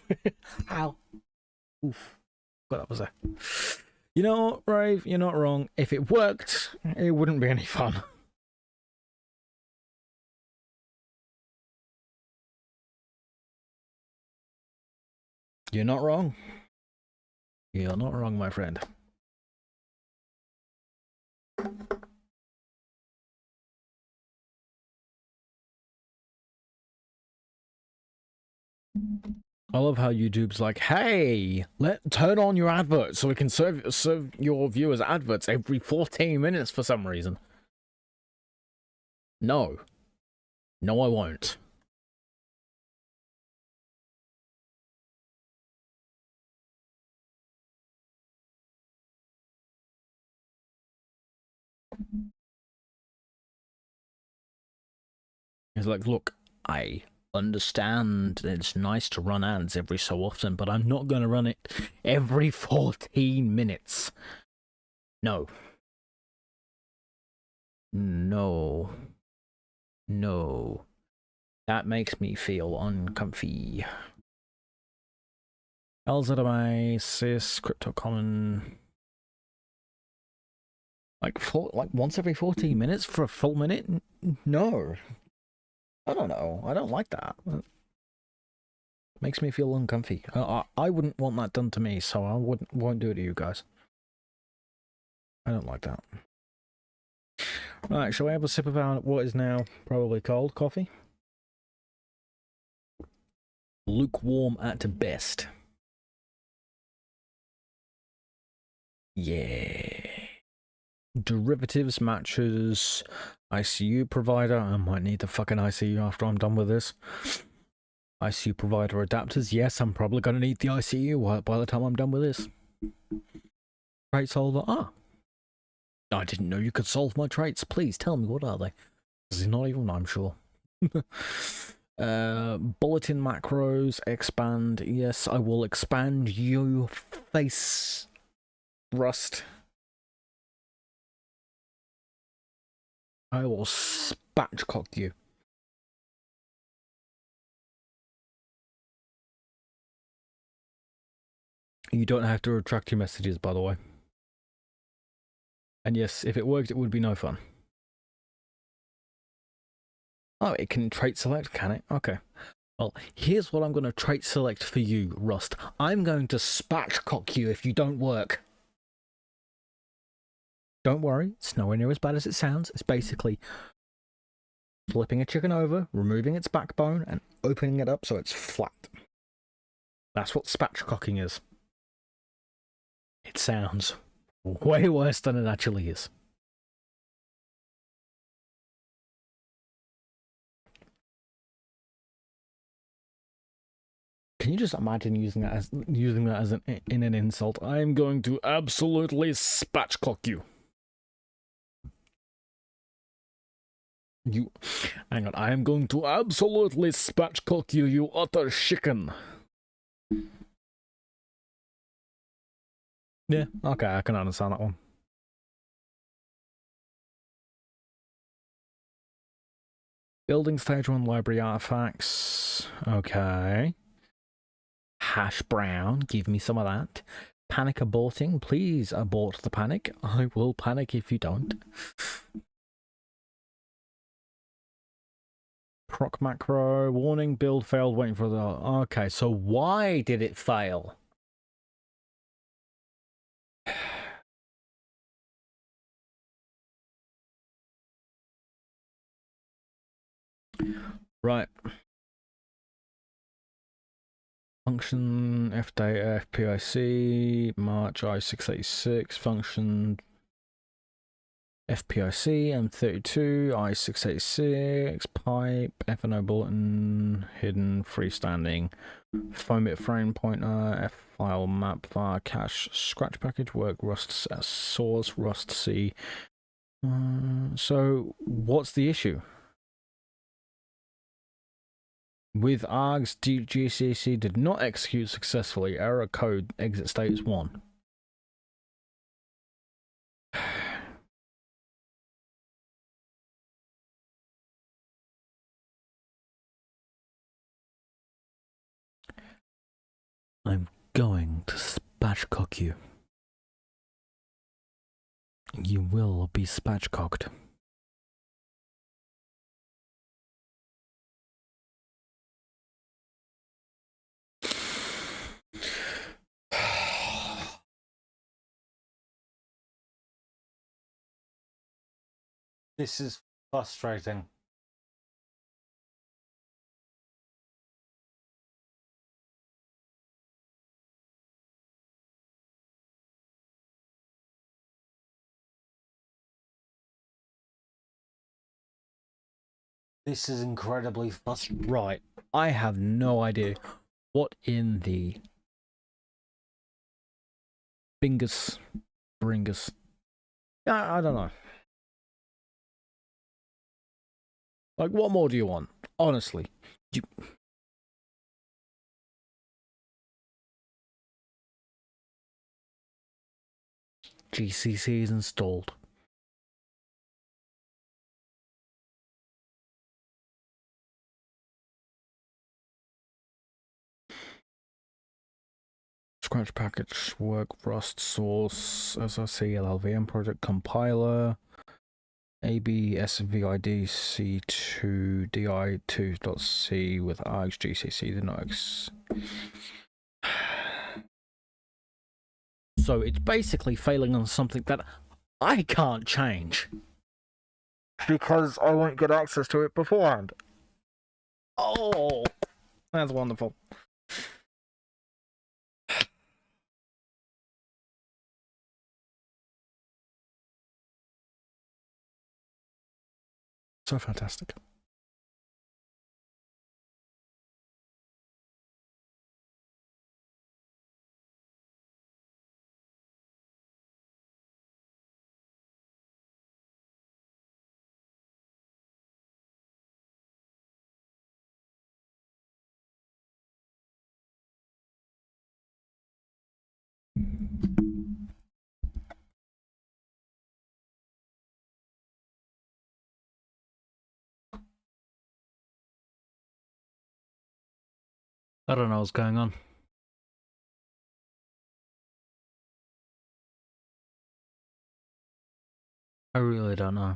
Ow. Oof. But that was a... You know what, Rave? You're not wrong. If it worked, it wouldn't be any fun. You're not wrong. You're not wrong, my friend. I love how YouTube's like, hey, turn on your adverts so we can serve your viewers adverts every 14 minutes for some reason. No. No, I won't. He's like, look, I understand it's nice to run ads every so often, but I'm not going to run it every 14 minutes. No. No. No. That makes me feel uncomfy. LZMA, sys, crypto common. Like once every 14 minutes for a full minute? No. I don't know. I don't like that. It makes me feel uncomfy. I wouldn't want that done to me, so I won't do it to you guys. I don't like that. Right, shall I have a sip of our what is now probably cold coffee? Lukewarm at best. Yeah. Derivatives, matches, ICU provider. I might need the fucking ICU after I'm done with this. ICU provider adapters. Yes, I'm probably going to need the ICU by the time I'm done with this. Trait solver. Ah. I didn't know you could solve my traits. Please tell me, what are they? This is not even, I'm sure. Bulletin macros. Expand. Yes, I will expand your face. Rust. I will spatchcock you. You don't have to retract your messages, by the way. And yes, if it worked, it would be no fun. Oh, it can trait select, can it? Okay. Well, here's what I'm going to trait select for you, Rust. I'm going to spatchcock you if you don't work. Don't worry, it's nowhere near as bad as it sounds. It's basically flipping a chicken over, removing its backbone, and opening it up so it's flat. That's what spatchcocking is. It sounds way worse than it actually is. Can you just imagine using that as in an insult? I'm going to absolutely spatchcock you. Hang on. I am going to absolutely spatchcock you, you utter chicken. Yeah, okay, I can understand that one. Building stage 1 library artifacts. Okay. Hash brown, give me some of that. Panic aborting, please abort the panic. I will panic if you don't. Proc macro, warning, build failed, waiting for the... Okay, so why did it fail? Right. Function fdata fpic March I686 function fpic M32 I686 pipe FNO bulletin hidden freestanding foamit frame pointer f file map var cache scratch package work rust source rust c. So what's the issue? With args, GCC did not execute successfully. Error code exit status 1. I'm going to spatchcock you. You will be spatchcocked. This is frustrating. This is incredibly frustrating. Right, I have no idea what in the bingus bringus. I don't know. Like, what more do you want? Honestly, you... GCC is installed. Scratch package work rust source SRC LLVM project compiler ABSVID C2 DI2.C with RxGCC the nox. So it's basically failing on something that I can't change because I won't get access to it beforehand. Oh, that's wonderful. So fantastic. I don't know what's going on. I really don't know.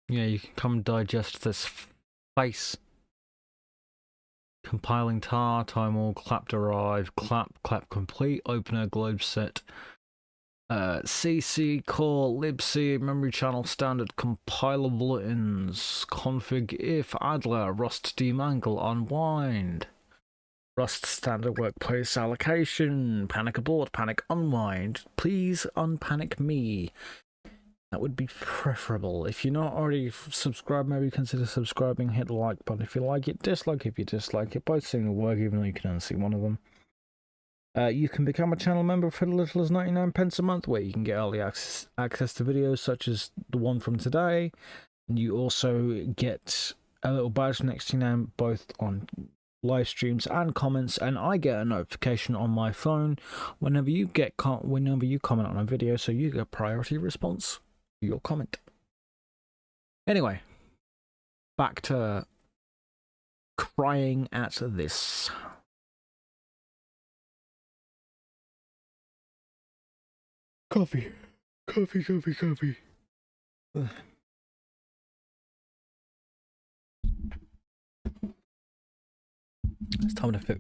Yeah, you can come digest this face. Compiling tar, time all, clap derive, clap complete, opener, globe set, CC, core, libc, memory channel, standard, compiler bulletins, config if, idler, rust demangle, unwind, rust standard workplace allocation, panic abort, panic unwind, please unpanic me. That would be preferable. If you're not already subscribed, maybe consider subscribing, hit the like button if you like it, dislike if you dislike it. Both seem to work even though you can only see one of them. You can become a channel member for as little as 99 pence a month, where you can get early access to videos such as the one from today. And you also get a little badge next to your name, both on live streams and comments, and I get a notification on my phone whenever you comment on a video, so you get priority response to your comment. Anyway, back to crying at this. Coffee. Ugh. It's time to fit.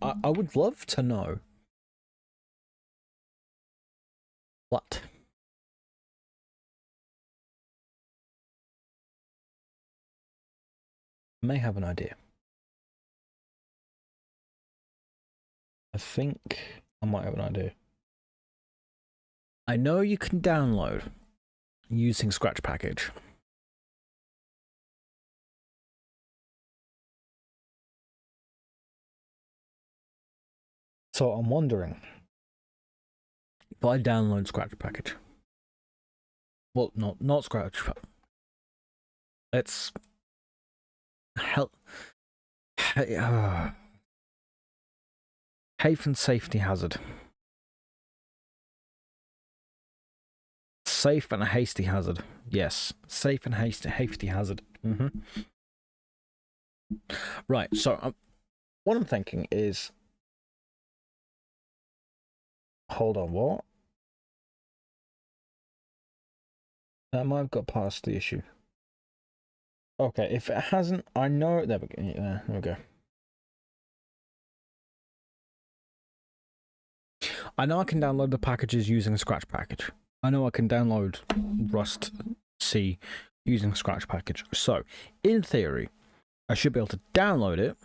I would love to know what. I may have an idea. I think I might have an idea. I know you can download using Scratch Package. So I'm wondering if I download Scratch Package. Well, not Scratch. It's health and safety hazard. Safe and a hasty hazard. Yes, safe and hasty hazard. Right. So what I'm thinking is, hold on. What? That might have got past the issue. Okay, if it hasn't, I know. There we go. Yeah, there we go. I know I can download the packages using a Scratch Package. I know I can download Rust C using Scratch Package. So, in theory, I should be able to download it,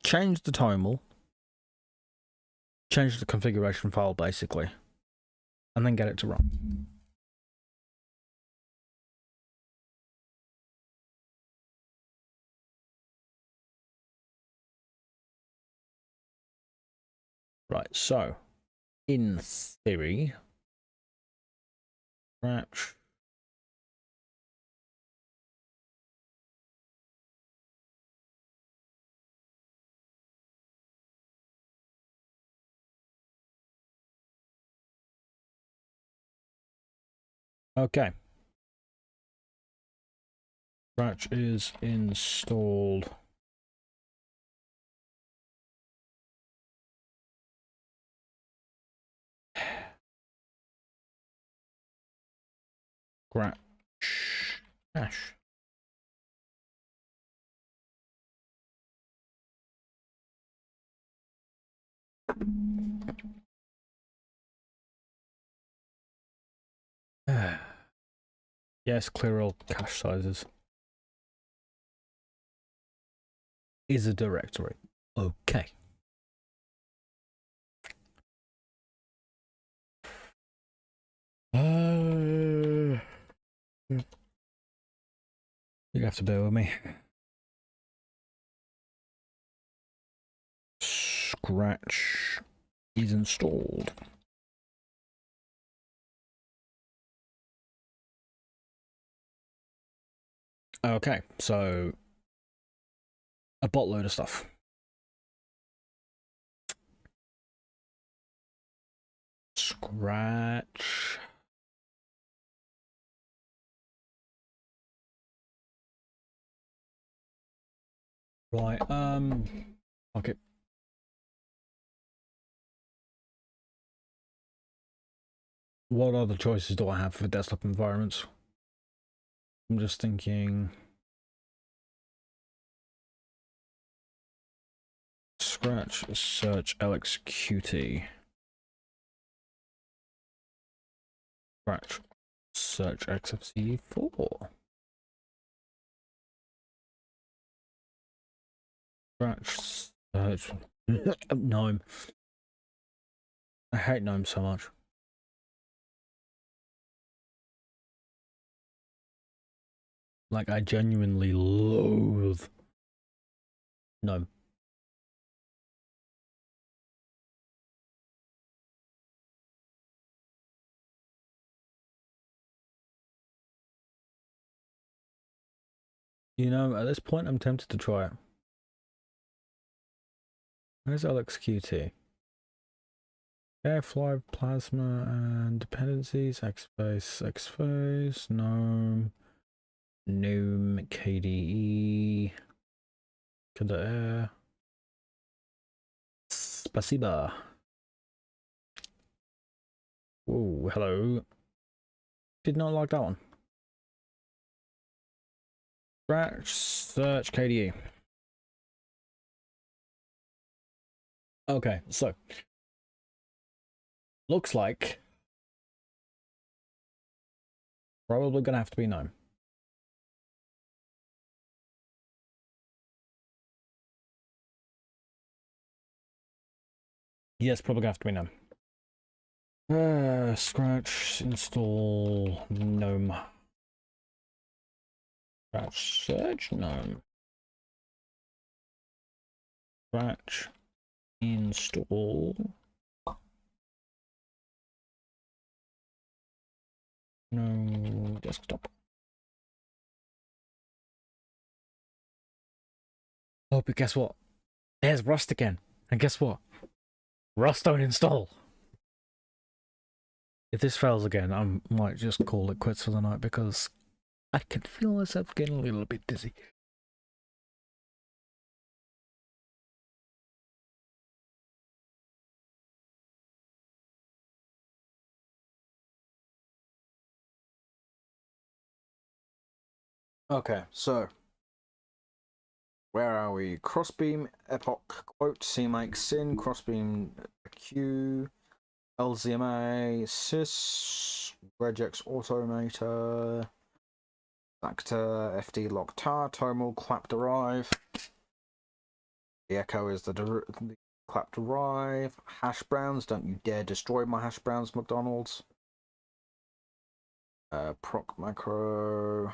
change the tonal, change the configuration file basically, and then get it to run. Right, so in theory, Scratch. Okay. Scratch is installed. Scratch. Ash. Yes, clear all cache sizes. Is a directory. Okay. You have to bear with me. Scratch is installed. Okay, so a boatload of stuff. Scratch. Right, okay. What other choices do I have for desktop environments? I'm just thinking. Scratch, search LXQT. Scratch, search XFCE 4. Scratch, search. GNOME. I hate GNOME so much. Like, I genuinely loathe GNOME. You know, at this point, I'm tempted to try it. Where's LXQT? Airfly, Plasma, and dependencies. Xbase, Xphase, GNOME, GNOME, KDE, KDE. Spasiba. Whoa, hello. Did not like that one. Scratch, search KDE. Okay, so looks like probably gonna have to be GNOME. Yes, probably gonna have to be GNOME. Scratch, install GNOME. Scratch, search GNOME. Scratch, install GNOME desktop. Oh, but guess what? There's Rust again. And guess what? Rust don't install. If this fails again, I might just call it quits for the night because I can feel myself getting a little bit dizzy. Okay, so where are we? Crossbeam, Epoch, quote, CMake, Sin, Crossbeam, Q, LZMA, Sys, Regex Automator, Factor, FD Lock Tar, Toml, Clap Derive. The Echo is the Clap Derive. Hash browns, don't you dare destroy my hash browns, McDonald's. Proc macro.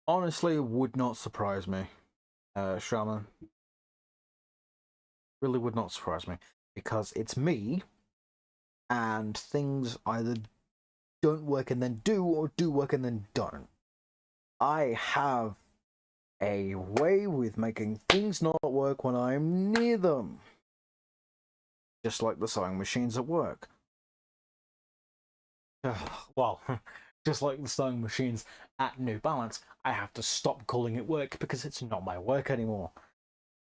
Honestly, would not surprise me. Shaman. Really would not surprise me. Because it's me, and things either don't work and then do, or do work and then don't. I have a way with making things not work when I'm near them. Just like the sewing machines at work. Well, just like the sewing machines at New Balance, I have to stop calling it work because it's not my work anymore.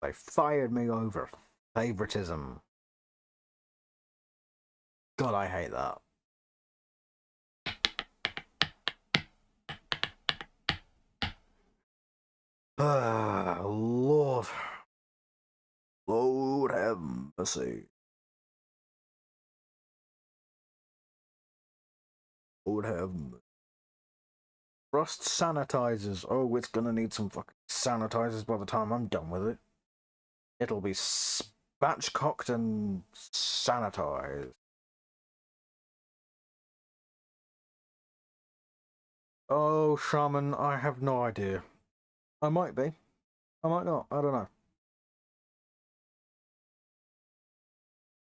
They fired me over favoritism. God, I hate that. Lord. Lord have mercy. Lord have mercy. Rust sanitizers. Oh, it's gonna need some fucking sanitizers by the time I'm done with it. It'll be spatchcocked and sanitized. Oh, Shaman, I have no idea. I might be. I might not. I don't know.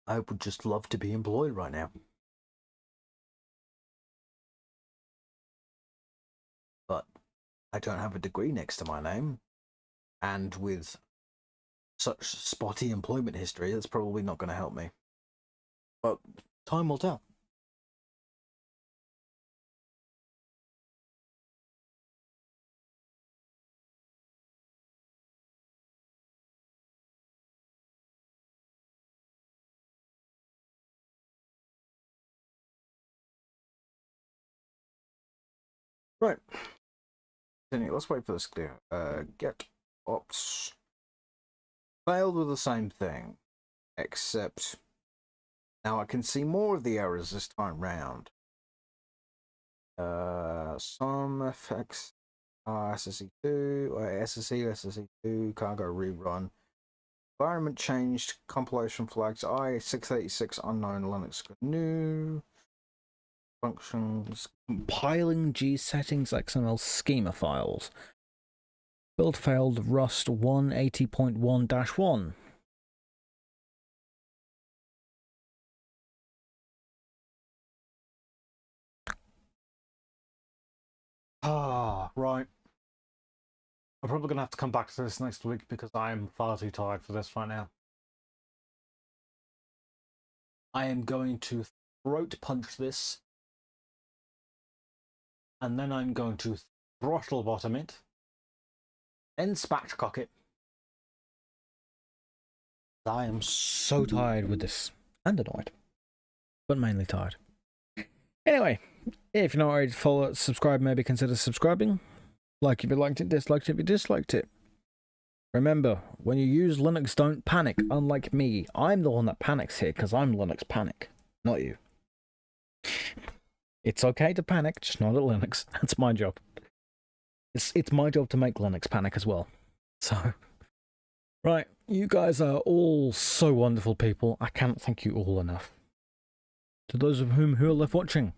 I would just love to be employed right now. But I don't have a degree next to my name. And with such spotty employment history, that's probably not going to help me. But time will tell. Right. Let's wait for this to clear. Get ops. Failed with the same thing. Except now I can see more of the errors this time round. Some effects SSE2, SSE2, cargo rerun. Environment changed, compilation flags, I686 unknown Linux GNU. Functions. Compiling G settings XML schema files. Build failed Rust 180.1-1. Right. I'm probably going to have to come back to this next week because I'm far too tired for this right now. I am going to throat punch this, and then I'm going to throttle bottom it, then spatchcock it. I am so tired with this, and annoyed, but mainly tired. Anyway, if you're not ready to follow, subscribe, maybe consider subscribing. Like if you liked it, disliked it if you disliked it. Remember, when you use Linux, don't panic, unlike me. I'm the one that panics here, because I'm Linux Panic, not you. It's okay to panic, just not at Linux. That's my job. It's my job to make Linux panic as well. So, right, you guys are all so wonderful people. I can't thank you all enough. To those of whom who are left watching,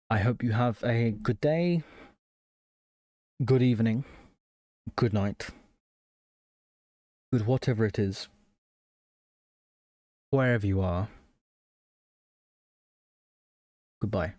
I hope you have a good day, good evening, good night, good whatever it is, wherever you are. Goodbye.